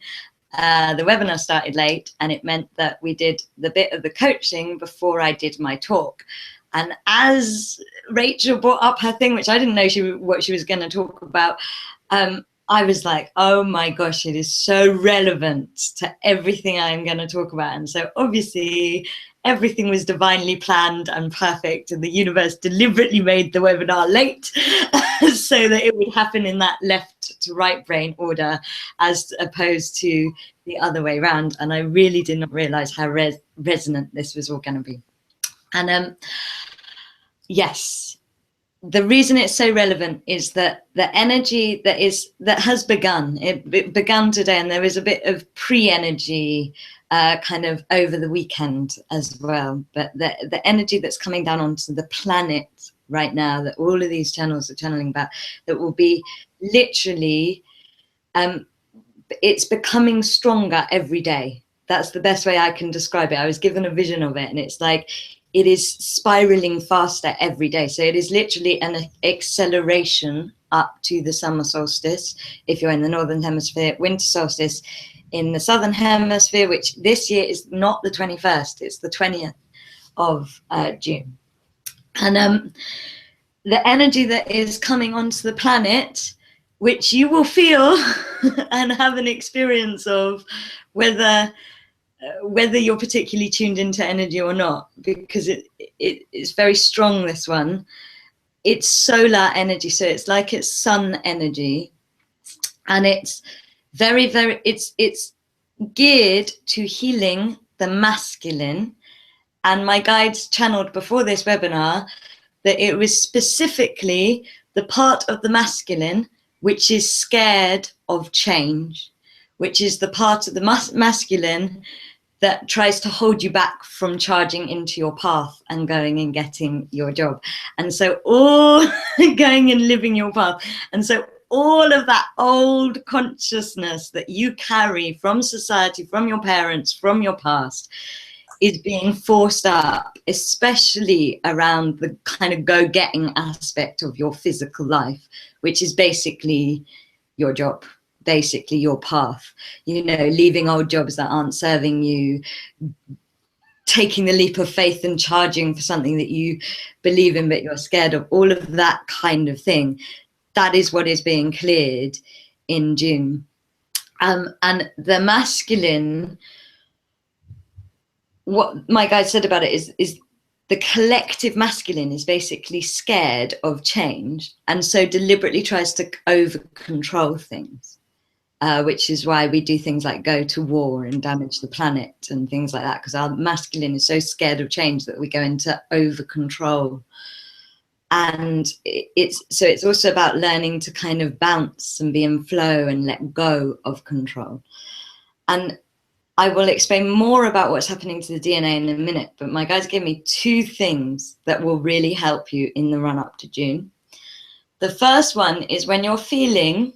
the webinar started late, and it meant that we did the bit of the coaching before I did my talk. And as Rachel brought up her thing, which I didn't know what she was going to talk about, I was like, oh my gosh, it is so relevant to everything I'm going to talk about. And so obviously everything was divinely planned and perfect, and the universe deliberately made the webinar late so that it would happen in that left to right brain order as opposed to the other way around. And I really did not realize how resonant this was all going to be. And yes, the reason it's so relevant is that the energy that has begun, it began today, and there is a bit of pre-energy kind of over the weekend as well. But the energy that's coming down onto the planet right now, that all of these channels are channeling about, that will be literally, it's becoming stronger every day. That's the best way I can describe it. I was given a vision of it, and it's like, it is spiraling faster every day. So it is literally an acceleration up to the summer solstice if you're in the northern hemisphere, winter solstice in the southern hemisphere, which this year is not the 21st, it's the 20th of June. And the energy that is coming onto the planet, which you will feel and have an experience of, whether you're particularly tuned into energy or not, because it's very strong, this one. It's solar energy, so it's like it's sun energy, and it's very, very, it's geared to healing the masculine. And my guides channeled before this webinar that it was specifically the part of the masculine which is scared of change, which is the part of the masculine that tries to hold you back from charging into your path and going and getting your job. And so all going and living your path. And so all of that old consciousness that you carry from society, from your parents, from your past, is being forced up, especially around the kind of go-getting aspect of your physical life, which is basically your job, basically your path, you know, leaving old jobs that aren't serving you, taking the leap of faith and charging for something that you believe in but you're scared of, all of that kind of thing. That is what is being cleared in June. And the masculine, what my guide said about it is the collective masculine is basically scared of change, and so deliberately tries to over control things, which is why we do things like go to war and damage the planet and things like that, because our masculine is so scared of change that we go into over control. And it's also about learning to kind of bounce and be in flow and let go of control. And I will explain more about what's happening to the DNA in a minute, but my guides gave me 2 things that will really help you in the run up to June. The first one is when you're feeling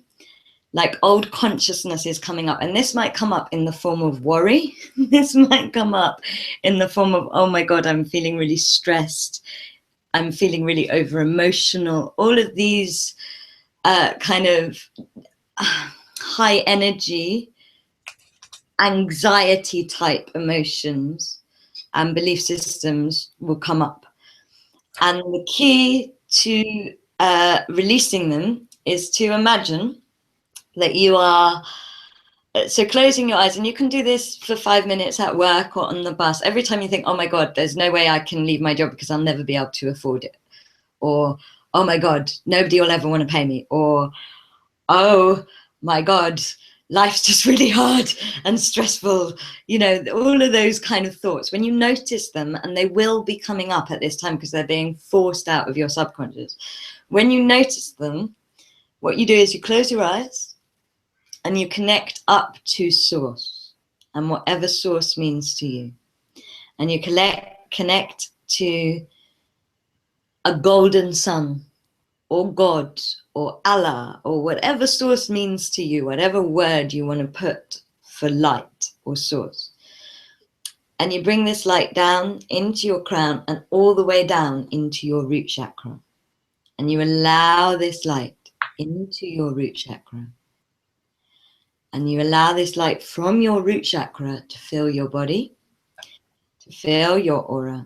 like old consciousness is coming up, and this might come up in the form of worry. This might come up in the form of, oh my God, I'm feeling really stressed. I'm feeling really over emotional. All of these kind of high energy, anxiety type emotions and belief systems will come up. And the key to releasing them is to imagine that you are, so closing your eyes, and you can do this for 5 minutes at work or on the bus. Every time you think, oh my God, there's no way I can leave my job because I'll never be able to afford it. Or, oh my God, nobody will ever want to pay me. Or, oh my God, life's just really hard and stressful. You know, all of those kind of thoughts, when you notice them, and they will be coming up at this time because they're being forced out of your subconscious. When you notice them, what you do is you close your eyes and you connect up to source, and whatever source means to you. And you connect to a golden sun, or God, or Allah, or whatever source means to you, whatever word you want to put for light or source. And you bring this light down into your crown and all the way down into your root chakra. And you allow this light into your root chakra. And you allow this light from your root chakra to fill your body, to fill your aura,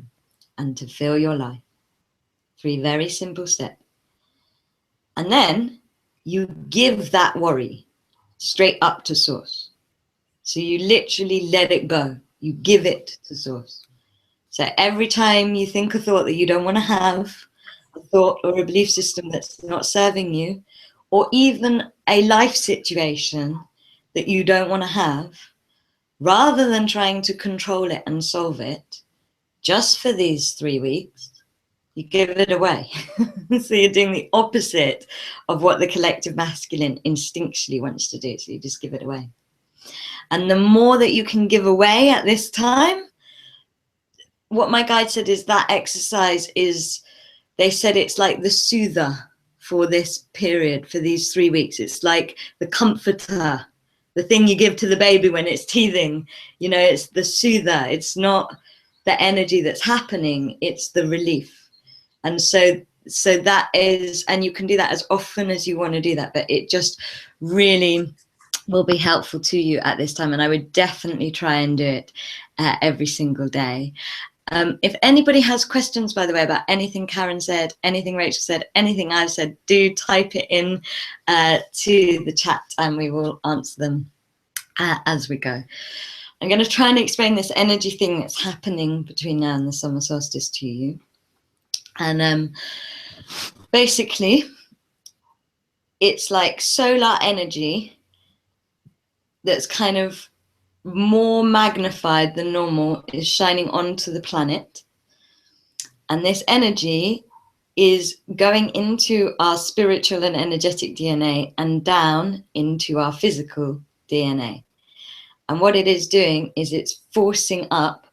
and to fill your life. 3 very simple steps. And then you give that worry straight up to source. So you literally let it go. You give it to source. So every time you think a thought that you don't want to have, a thought or a belief system that's not serving you, or even a life situation that you don't want to have, rather than trying to control it and solve it, just for these 3 weeks, you give it away. So you're doing the opposite of what the collective masculine instinctually wants to do. So you just give it away. And the more that you can give away at this time, what my guide said is that exercise is, they said it's like the soother for this period, for these 3 weeks. It's like the comforter, the thing you give to the baby when it's teething. You know, it's the soother. It's not the energy that's happening, it's the relief. And so that is, and you can do that as often as you want to do that, but it just really will be helpful to you at this time. And I would definitely try and do it every single day. If anybody has questions, by the way, about anything Karen said, anything Rachel said, anything I've said, do type it in to the chat and we will answer them as we go. I'm going to try and explain this energy thing that's happening between now and the summer solstice to you. And basically, it's like solar energy that's kind of more magnified than normal is shining onto the planet. And this energy is going into our spiritual and energetic DNA and down into our physical DNA. And what it is doing is it's forcing up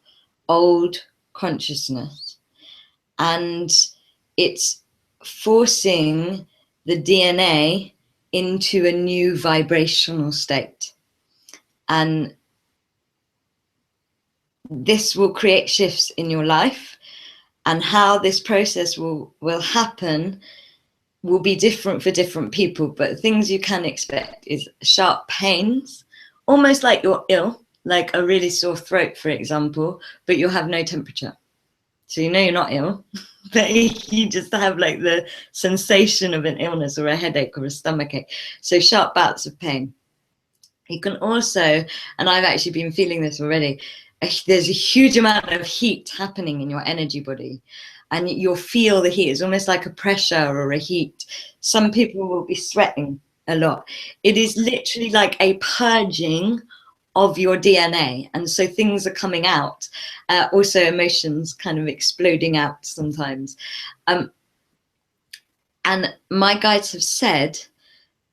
old consciousness. And it's forcing the DNA into a new vibrational state. And this will create shifts in your life. And how this process will happen will be different for different people. But things you can expect is sharp pains, almost like you're ill, like a really sore throat, for example, but you'll have no temperature. So you know you're not ill, but you just have like the sensation of an illness or a headache or a stomachache. So sharp bouts of pain. You can also, and I've actually been feeling this already, there's a huge amount of heat happening in your energy body. And you'll feel the heat. It's almost like a pressure or a heat. Some people will be sweating a lot. It is literally like a purging of your DNA, and so things are coming out, also emotions kind of exploding out sometimes. And my guides have said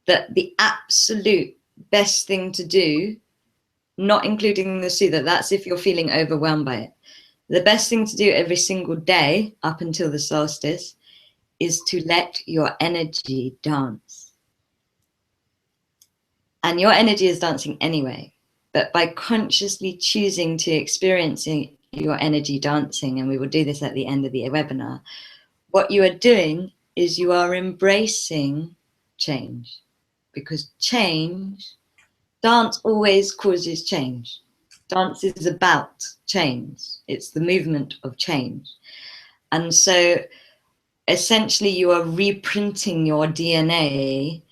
that the absolute best thing to do, not including the soother, that's if you're feeling overwhelmed by it, the best thing to do every single day up until the solstice is to let your energy dance. And your energy is dancing anyway. But by consciously choosing to experiencing your energy dancing, and we will do this at the end of the webinar, what you are doing is you are embracing change. Because change, dance always causes change. Dance is about change. It's the movement of change. And so essentially you are reprinting your DNA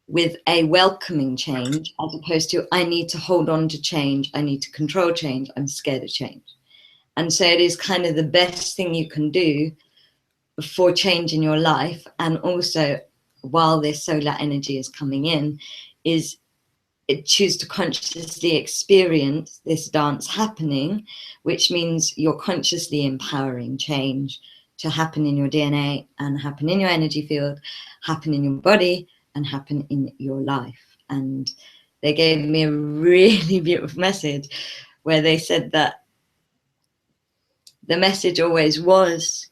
with a welcoming change, as opposed to, I need to hold on to change, I need to control change, I'm scared of change. And so it is kind of the best thing you can do for change in your life. And also, while this solar energy is coming in, is choose to consciously experience this dance happening, which means you're consciously empowering change to happen in your DNA and happen in your energy field, happen in your body, and happen in your life. And they gave me a really beautiful message where they said that the message always was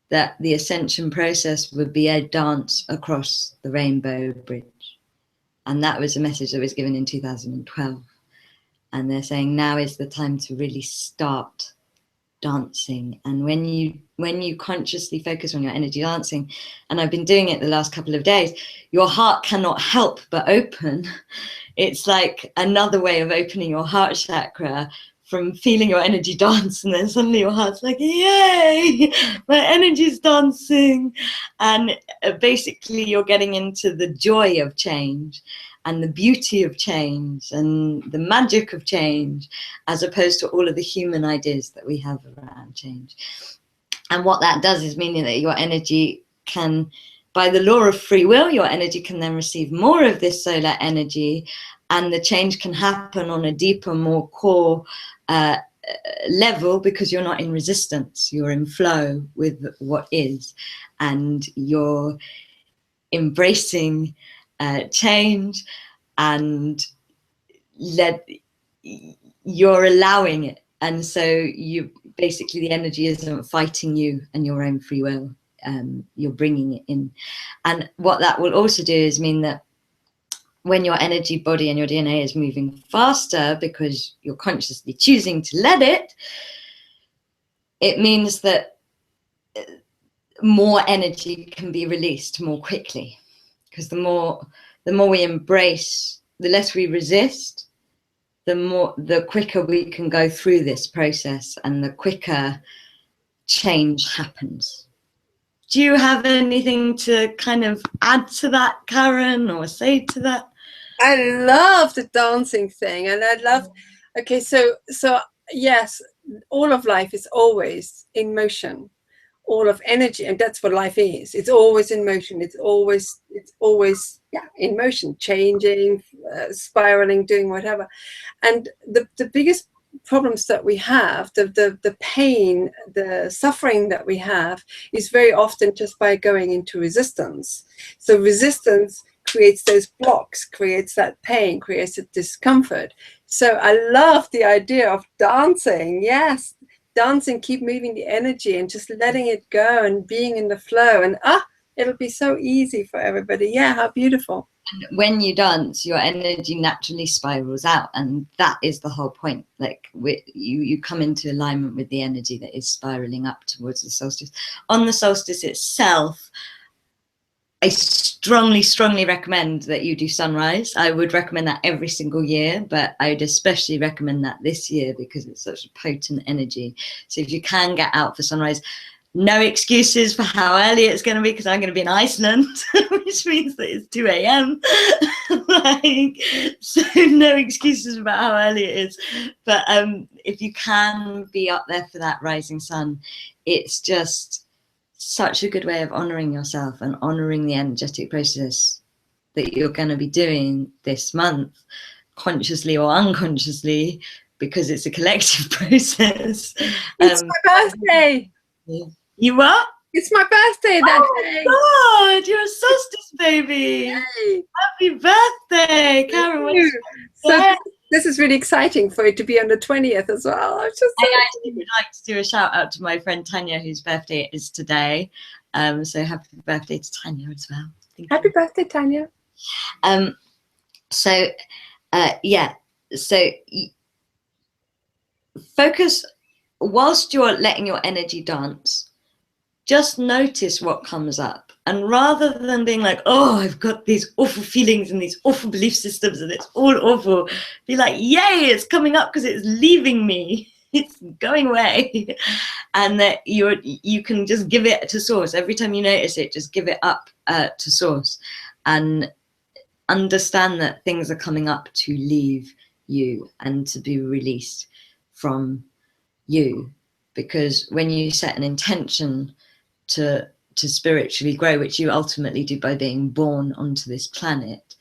that the ascension process would be a dance across the rainbow bridge. And that was a message that was given in 2012. And they're saying now is the time to really start dancing. And when you consciously focus on your energy dancing, and I've been doing it the last couple of days, your heart cannot help but open. It's like another way of opening your heart chakra from feeling your energy dance, and then suddenly your heart's like, yay, my energy's dancing. And basically you're getting into the joy of change and the beauty of change and the magic of change, as opposed to all of the human ideas that we have around change. And what that does is meaning that your energy can, by the law of free will, your energy can then receive more of this solar energy, and the change can happen on a deeper, more core level, because you're not in resistance, you're in flow with what is, and you're embracing change, and you're allowing it. And so you basically, the energy isn't fighting you and your own free will. You're bringing it in. And what that will also do is mean that when your energy body and your DNA is moving faster because you're consciously choosing to let it, it means that more energy can be released more quickly, because the more we embrace, the less we resist, the quicker we can go through this process, and the quicker change happens. Do you have anything to kind of add to that, Karen, or say to that? I love the dancing thing, and I love, okay, so yes, all of life is always in motion, all of energy, and that's what life is. It's always in motion. It's always in motion, changing, spiraling, doing whatever. And the biggest problems that we have, the pain, the suffering that we have, is very often just by going into resistance. So resistance creates those blocks, creates that pain, creates a discomfort. So I love the idea of dancing. Yes, dancing, keep moving the energy and just letting it go and being in the flow, and it'll be so easy for everybody. Yeah, how beautiful. And when you dance, your energy naturally spirals out, and that is the whole point. Like you come into alignment with the energy that is spiraling up towards the solstice. On the solstice itself, I strongly recommend that you do sunrise. I would recommend that every single year, but I would especially recommend that this year because it's such a potent energy. So if you can get out for sunrise, no excuses for how early it's going to be, because I'm going to be in Iceland, which means that it's 2 a.m. So no excuses about how early it is. But if you can be up there for that rising sun, it's just such a good way of honoring yourself and honoring the energetic process that you're going to be doing this month, consciously or unconsciously, because it's a collective process. It's my birthday. You what? It's my birthday that day. Oh God, you're a solstice baby. Yay. Happy birthday, Karen. So this is really exciting for it to be on the 20th as well. I actually would like to do a shout out to my friend Tanya, whose birthday is today. So happy birthday to Tanya as well. Happy birthday, Tanya. So focus, whilst you're letting your energy dance, just notice what comes up. And rather than being like, oh, I've got these awful feelings and these awful belief systems and it's all awful, be like, yay, it's coming up because it's leaving me. It's going away. And that you can just give it to source. Every time you notice it, just give it up to source. And understand that things are coming up to leave you and to be released from you. Because when you set an intention to spiritually grow, which you ultimately do by being born onto this planet,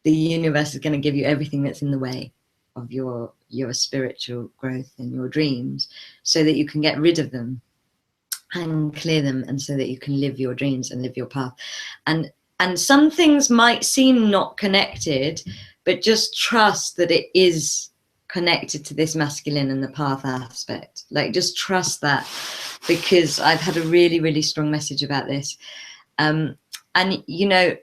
the universe is going to give you everything that's in the way of your spiritual growth and your dreams, so that you can get rid of them and clear them, and so that you can live your dreams and live your path. And some things might seem not connected, but just trust that it is connected to this masculine and the path aspect. Like, just trust that, because I've had a really strong message about this. And you know,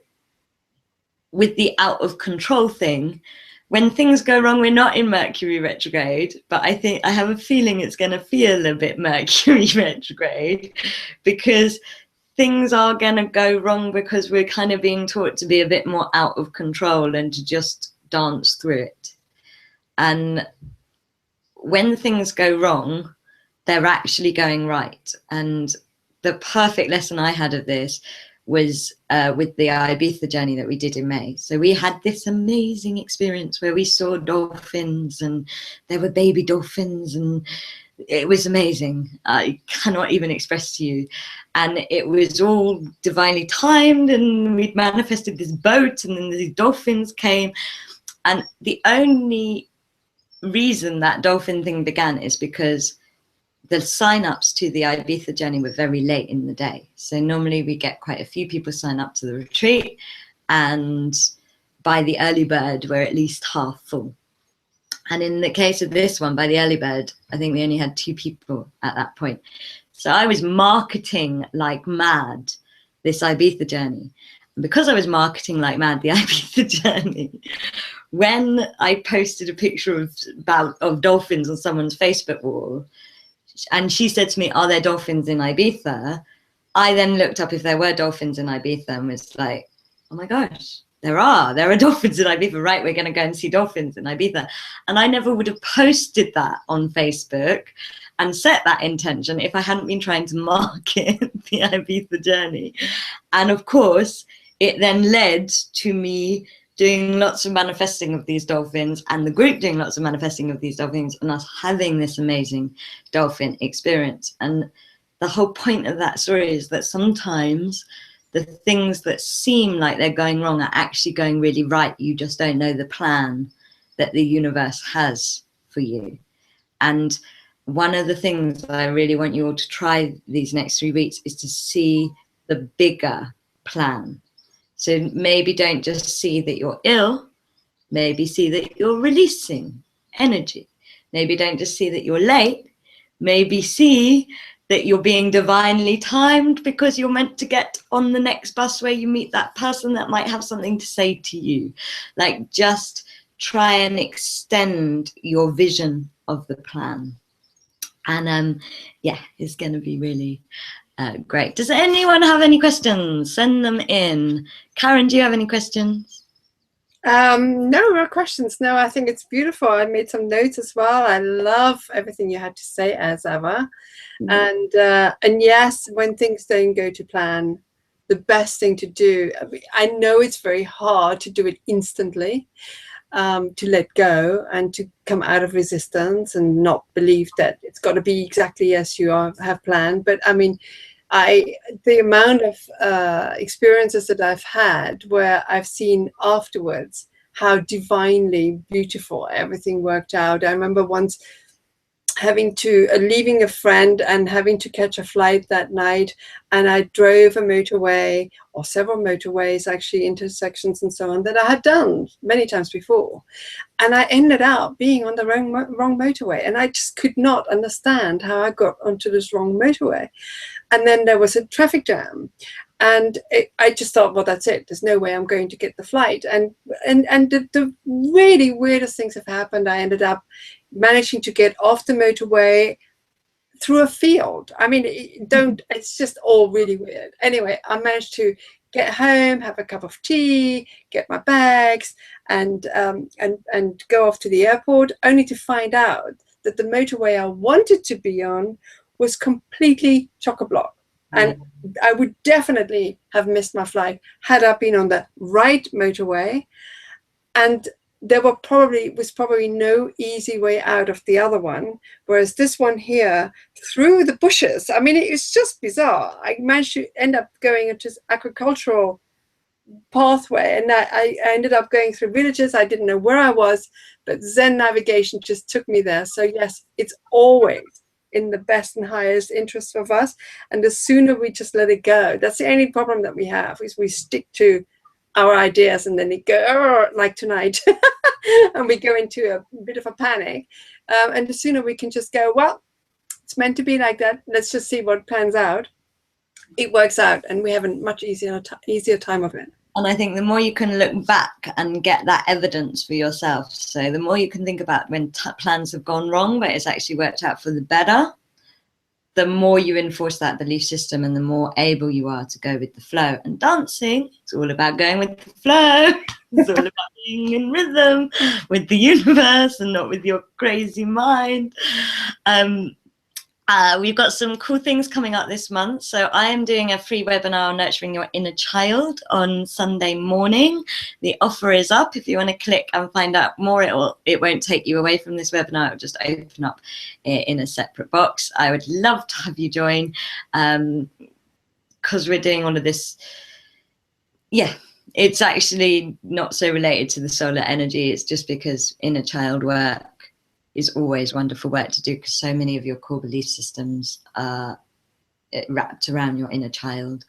with the out of control thing, when things go wrong, we're not in Mercury retrograde, but I have a feeling it's going to feel a bit Mercury retrograde, because things are going to go wrong because we're kind of being taught to be a bit more out of control and to just dance through it. And when things go wrong, they're actually going right. And the perfect lesson I had of this was with the Ibiza journey that we did in May. So we had this amazing experience where we saw dolphins, and there were baby dolphins, and it was amazing. I cannot even express to you. And it was all divinely timed, and we'd manifested this boat, and then these dolphins came. And the only reason that dolphin thing began is because the sign-ups to the Ibiza journey were very late in the day. So normally we get quite a few people sign up to the retreat, and by the early bird, we're at least half full. And in the case of this one, by the early bird, I think we only had 2 people at that point. So I was marketing like mad this Ibiza journey. And because I was marketing like mad the Ibiza journey, when I posted a picture of dolphins on someone's Facebook wall, and she said to me, "Are there dolphins in Ibiza?" I then looked up if there were dolphins in Ibiza and was like, "Oh my gosh, there are dolphins in Ibiza, right? We're going to go and see dolphins in Ibiza." And I never would have posted that on Facebook and set that intention if I hadn't been trying to market the Ibiza journey. And of course, it then led to me doing lots of manifesting of these dolphins, and the group doing lots of manifesting of these dolphins, and us having this amazing dolphin experience. And the whole point of that story is that sometimes the things that seem like they're going wrong are actually going really right. You just don't know the plan that the universe has for you. And one of the things that I really want you all to try these next 3 weeks is to see the bigger plan. So maybe don't just see that you're ill, maybe see that you're releasing energy. Maybe don't just see that you're late, maybe see that you're being divinely timed because you're meant to get on the next bus where you meet that person that might have something to say to you. Like, just try and extend your vision of the plan. And yeah, it's going to be really great. Does anyone have any questions? Send them in. Karen, do you have any questions? No questions. No, I think it's beautiful. I made some notes as well. I love everything you had to say, as ever. And yes, when things don't go to plan, the best thing to do, I know it's very hard to do it instantly, to let go and to come out of resistance and not believe that it's got to be exactly as you have planned. But I mean, the amount of experiences that I've had where I've seen afterwards how divinely beautiful everything worked out. I remember once having to leaving a friend and having to catch a flight that night, and I drove a motorway, or several motorways actually, intersections and so on, that I had done many times before, and I ended up being on the wrong motorway, and I just could not understand how I got onto this wrong motorway. And then there was a traffic jam, and I just thought, well, that's it. There's no way I'm going to get the flight. And the really weirdest things have happened. I ended up managing to get off the motorway through a field. I mean, it's just all really weird. Anyway, I managed to get home, have a cup of tea, get my bags, and go off to the airport, only to find out that the motorway I wanted to be on was completely chock-a-block. And I would definitely have missed my flight had I been on the right motorway. And there was probably no easy way out of the other one, whereas this one here, through the bushes, I mean, it's just bizarre. I managed to end up going into this agricultural pathway, and I ended up going through villages. I didn't know where I was, but Zen navigation just took me there. So yes, it's always in the best and highest interest of us, and the sooner we just let it go. That's the only problem that we have, is we stick to our ideas and then it go, like tonight, and we go into a bit of a panic. And the sooner we can just go, well, it's meant to be like that. Let's just see what pans out. It works out, and we have a much easier time of it. And I think the more you can look back and get that evidence for yourself, so the more you can think about when plans have gone wrong, but it's actually worked out for the better, the more you enforce that belief system and the more able you are to go with the flow. And dancing, it's all about going with the flow. It's all about being in rhythm with the universe and not with your crazy mind. We've got some cool things coming up this month. So I am doing a free webinar on nurturing your inner child on Sunday morning. The offer is up. If you want to click and find out more, it won't take you away from this webinar. It'll just open up in a separate box. I would love to have you join, because we're doing all of this. Yeah, it's actually not so related to the solar energy. It's just because inner child work is always wonderful work to do, because so many of your core belief systems are wrapped around your inner child.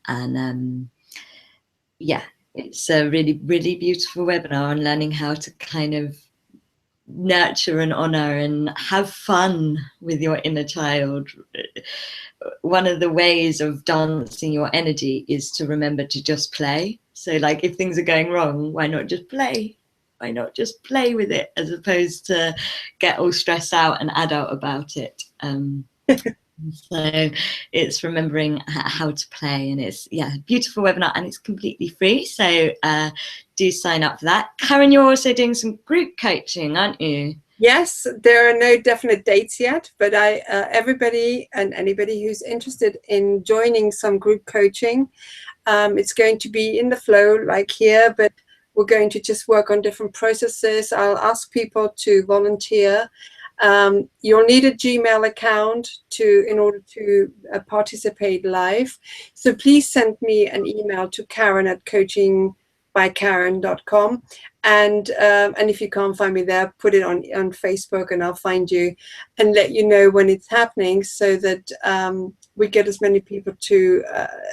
And yeah, it's a really, really beautiful webinar on learning how to kind of nurture and honor and have fun with your inner child. One of the ways of dancing your energy is to remember to just play. So like, if things are going wrong, why not just play? Why not just play with it, as opposed to get all stressed out and adult about it? So it's remembering how to play, and it's, yeah, beautiful webinar, and it's completely free. So do sign up for that. Karen, you're also doing some group coaching, aren't you? Yes, there are no definite dates yet, but everybody and anybody who's interested in joining some group coaching, it's going to be in the flow like here, but we're going to just work on different processes. I'll ask people to volunteer. You'll need a Gmail account in order to participate live. So please send me an email to Karen@coachingbyKaren.com. And if you can't find me there, put it on Facebook and I'll find you and let you know when it's happening, so that we get as many people to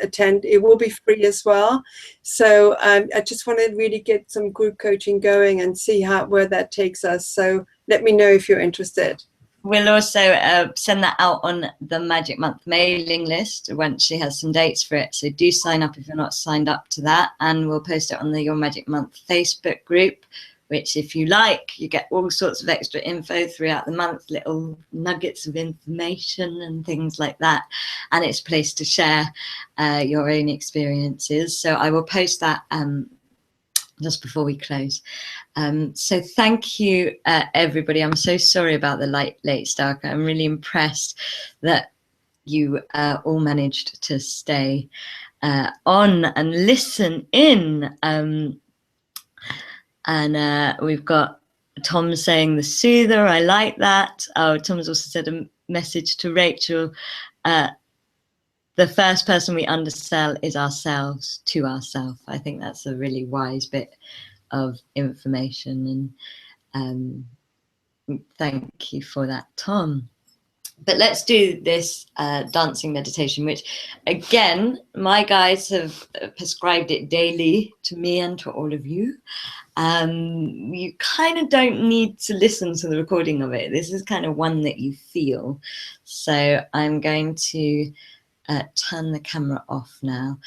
attend. It will be free as well. So I just want to really get some group coaching going and see where that takes us. So let me know if you're interested. We'll also send that out on the Magic Month mailing list once she has some dates for it. So do sign up if you're not signed up to that. And we'll post it on the Your Magic Month Facebook group, which, if you like, you get all sorts of extra info throughout the month, little nuggets of information and things like that. And it's a place to share your own experiences. So I will post that just before we close. So thank you, everybody. I'm so sorry about the late start. I'm really impressed that you all managed to stay on and listen in. And we've got Tom saying the soother. I like that. Oh, Tom's also said a message to Rachel. The first person we undersell is ourselves, to ourselves. I think that's a really wise bit of information, and thank you for that, Tom. But let's do this dancing meditation, which, again, my guides have prescribed it daily to me and to all of you. You kind of don't need to listen to the recording of it. This is kind of one that you feel. So I'm going to turn the camera off now.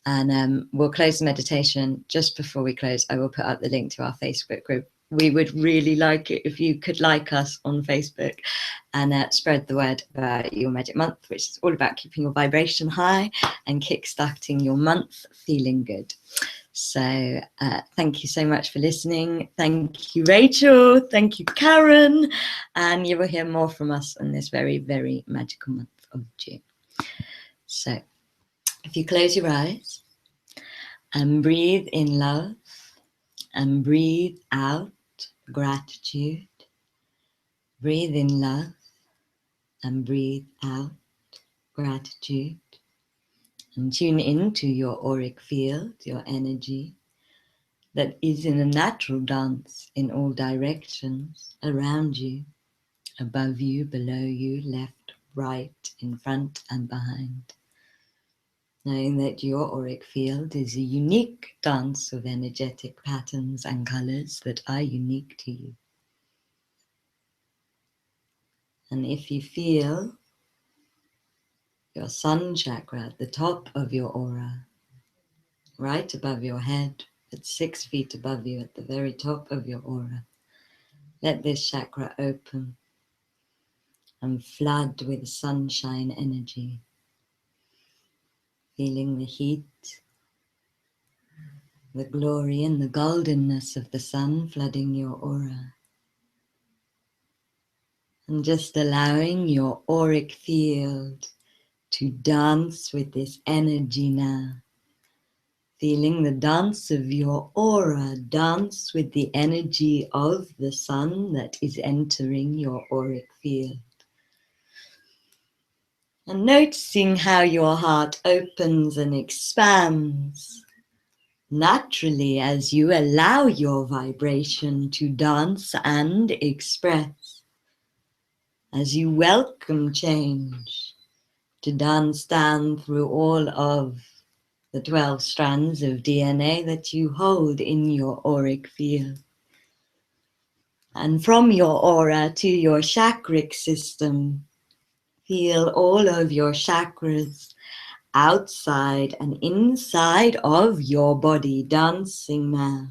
And we'll close the meditation. Just before we close, I will put up the link to our Facebook group. We would really like it if you could like us on Facebook and spread the word about Your Magic Month, which is all about keeping your vibration high and kickstarting your month feeling good. So thank you so much for listening. Thank you, Rachel. Thank you, Karen. And you will hear more from us in this very, very magical month of June. So if you close your eyes and breathe in love and breathe out gratitude, breathe in love and breathe out gratitude, and tune into your auric field, your energy that is in a natural dance in all directions, around you, above you, below you, left, right, in front and behind. Knowing that your auric field is a unique dance of energetic patterns and colors that are unique to you. And if you feel your sun chakra at the top of your aura, right above your head, at 6 feet above you, at the very top of your aura, let this chakra open and flood with sunshine energy. Feeling the heat, the glory and the goldenness of the sun flooding your aura. And just allowing your auric field to dance with this energy now. Feeling the dance of your aura dance with the energy of the sun that is entering your auric field. And noticing how your heart opens and expands naturally as you allow your vibration to dance and express. As you welcome change to dance down through all of the 12 strands of DNA that you hold in your auric field. And from your aura to your chakric system, feel all of your chakras outside and inside of your body dancing now.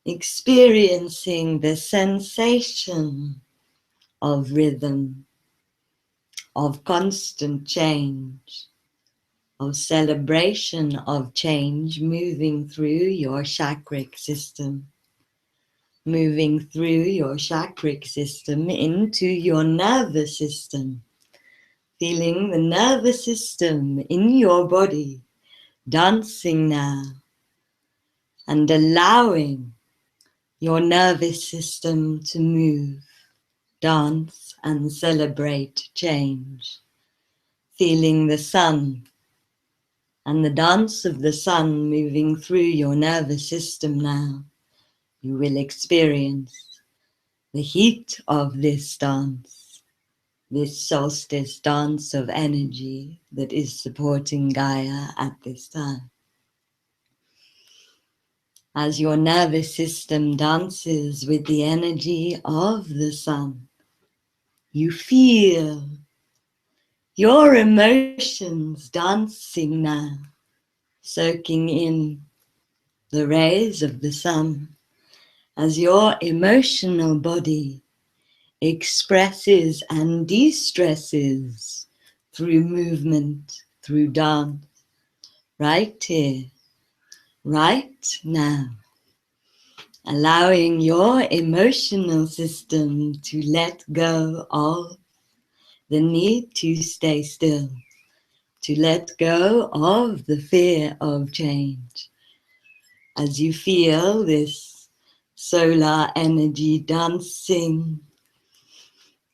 Experiencing the sensation of rhythm, of constant change, of celebration of change moving through your chakric system. Moving through your chakric system into your nervous system. Feeling the nervous system in your body dancing now. And allowing your nervous system to move, dance and celebrate change. Feeling the sun and the dance of the sun moving through your nervous system now. You will experience the heat of this dance, this solstice dance of energy that is supporting Gaia at this time. As your nervous system dances with the energy of the sun, you feel your emotions dancing now, soaking in the rays of the sun as your emotional body expresses and de-stresses through movement, through dance, right here, right now. Allowing your emotional system to let go of the need to stay still, to let go of the fear of change. As you feel this solar energy dancing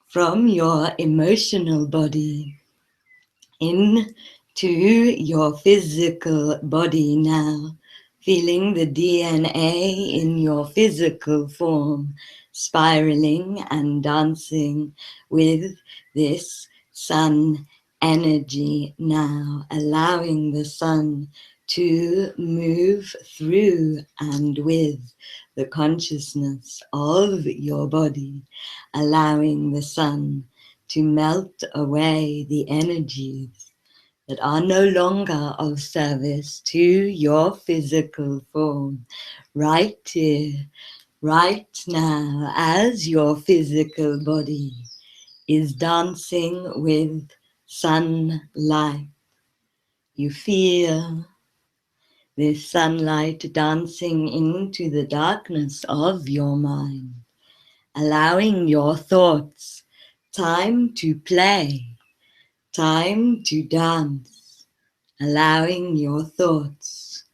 from your emotional body into your physical body now, feeling the DNA in your physical form spiraling and dancing with this sun energy now, allowing the sun to move through and with the consciousness of your body, allowing the sun to melt away the energies that are no longer of service to your physical form, right here, right now, as your physical body is dancing with sunlight. You feel this sunlight dancing into the darkness of your mind, allowing your thoughts time to play, time to dance, allowing your thoughts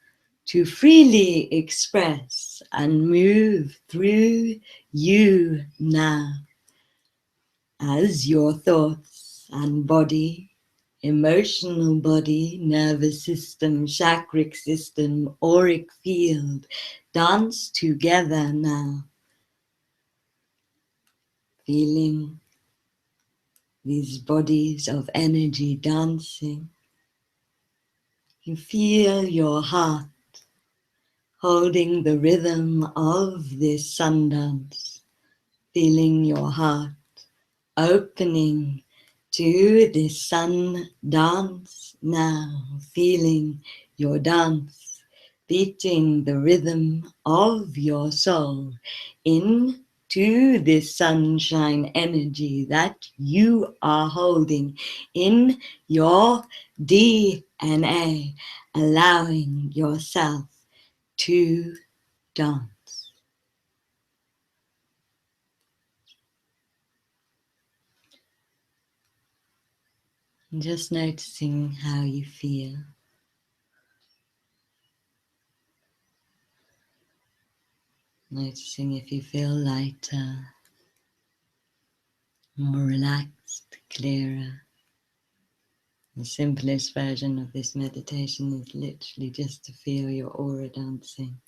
to freely express and move through you now, as your thoughts and body, emotional body, nervous system, chakric system, auric field dance together now. Feeling these bodies of energy dancing. You feel your heart holding the rhythm of this sun dance, feeling your heart opening to this sun dance now, feeling your dance, beating the rhythm of your soul into to this sunshine energy that you are holding in your DNA, allowing yourself to dance. And just noticing how you feel. Noticing if you feel lighter, more relaxed, clearer. The simplest version of this meditation is literally just to feel your aura dancing.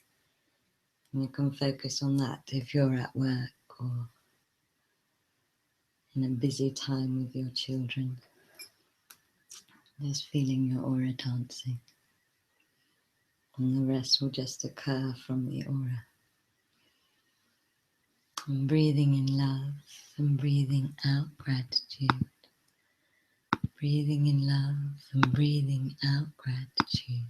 And you can focus on that if you're at work or in a busy time with your children. Just feeling your aura dancing. And the rest will just occur from the aura. And breathing in love and breathing out gratitude. Breathing in love and breathing out gratitude.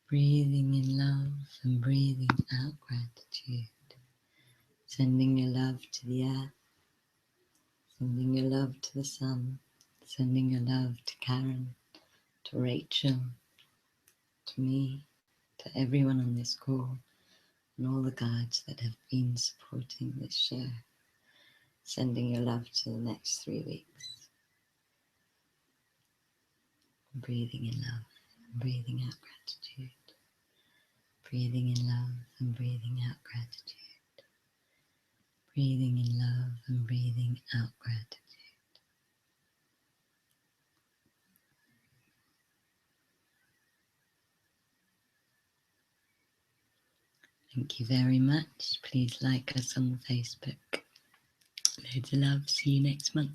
Breathing in love and breathing out gratitude. Sending your love to the earth. Sending your love to the sun. Sending your love to Karen, to Rachel, to me, to everyone on this call, and all the guides that have been supporting this show. Sending your love to the next 3 weeks. Breathing in love and breathing out gratitude. Breathing in love and breathing out gratitude. Breathing in love and breathing out gratitude. Thank you very much. Please like us on Facebook. Loads of love. See you next month.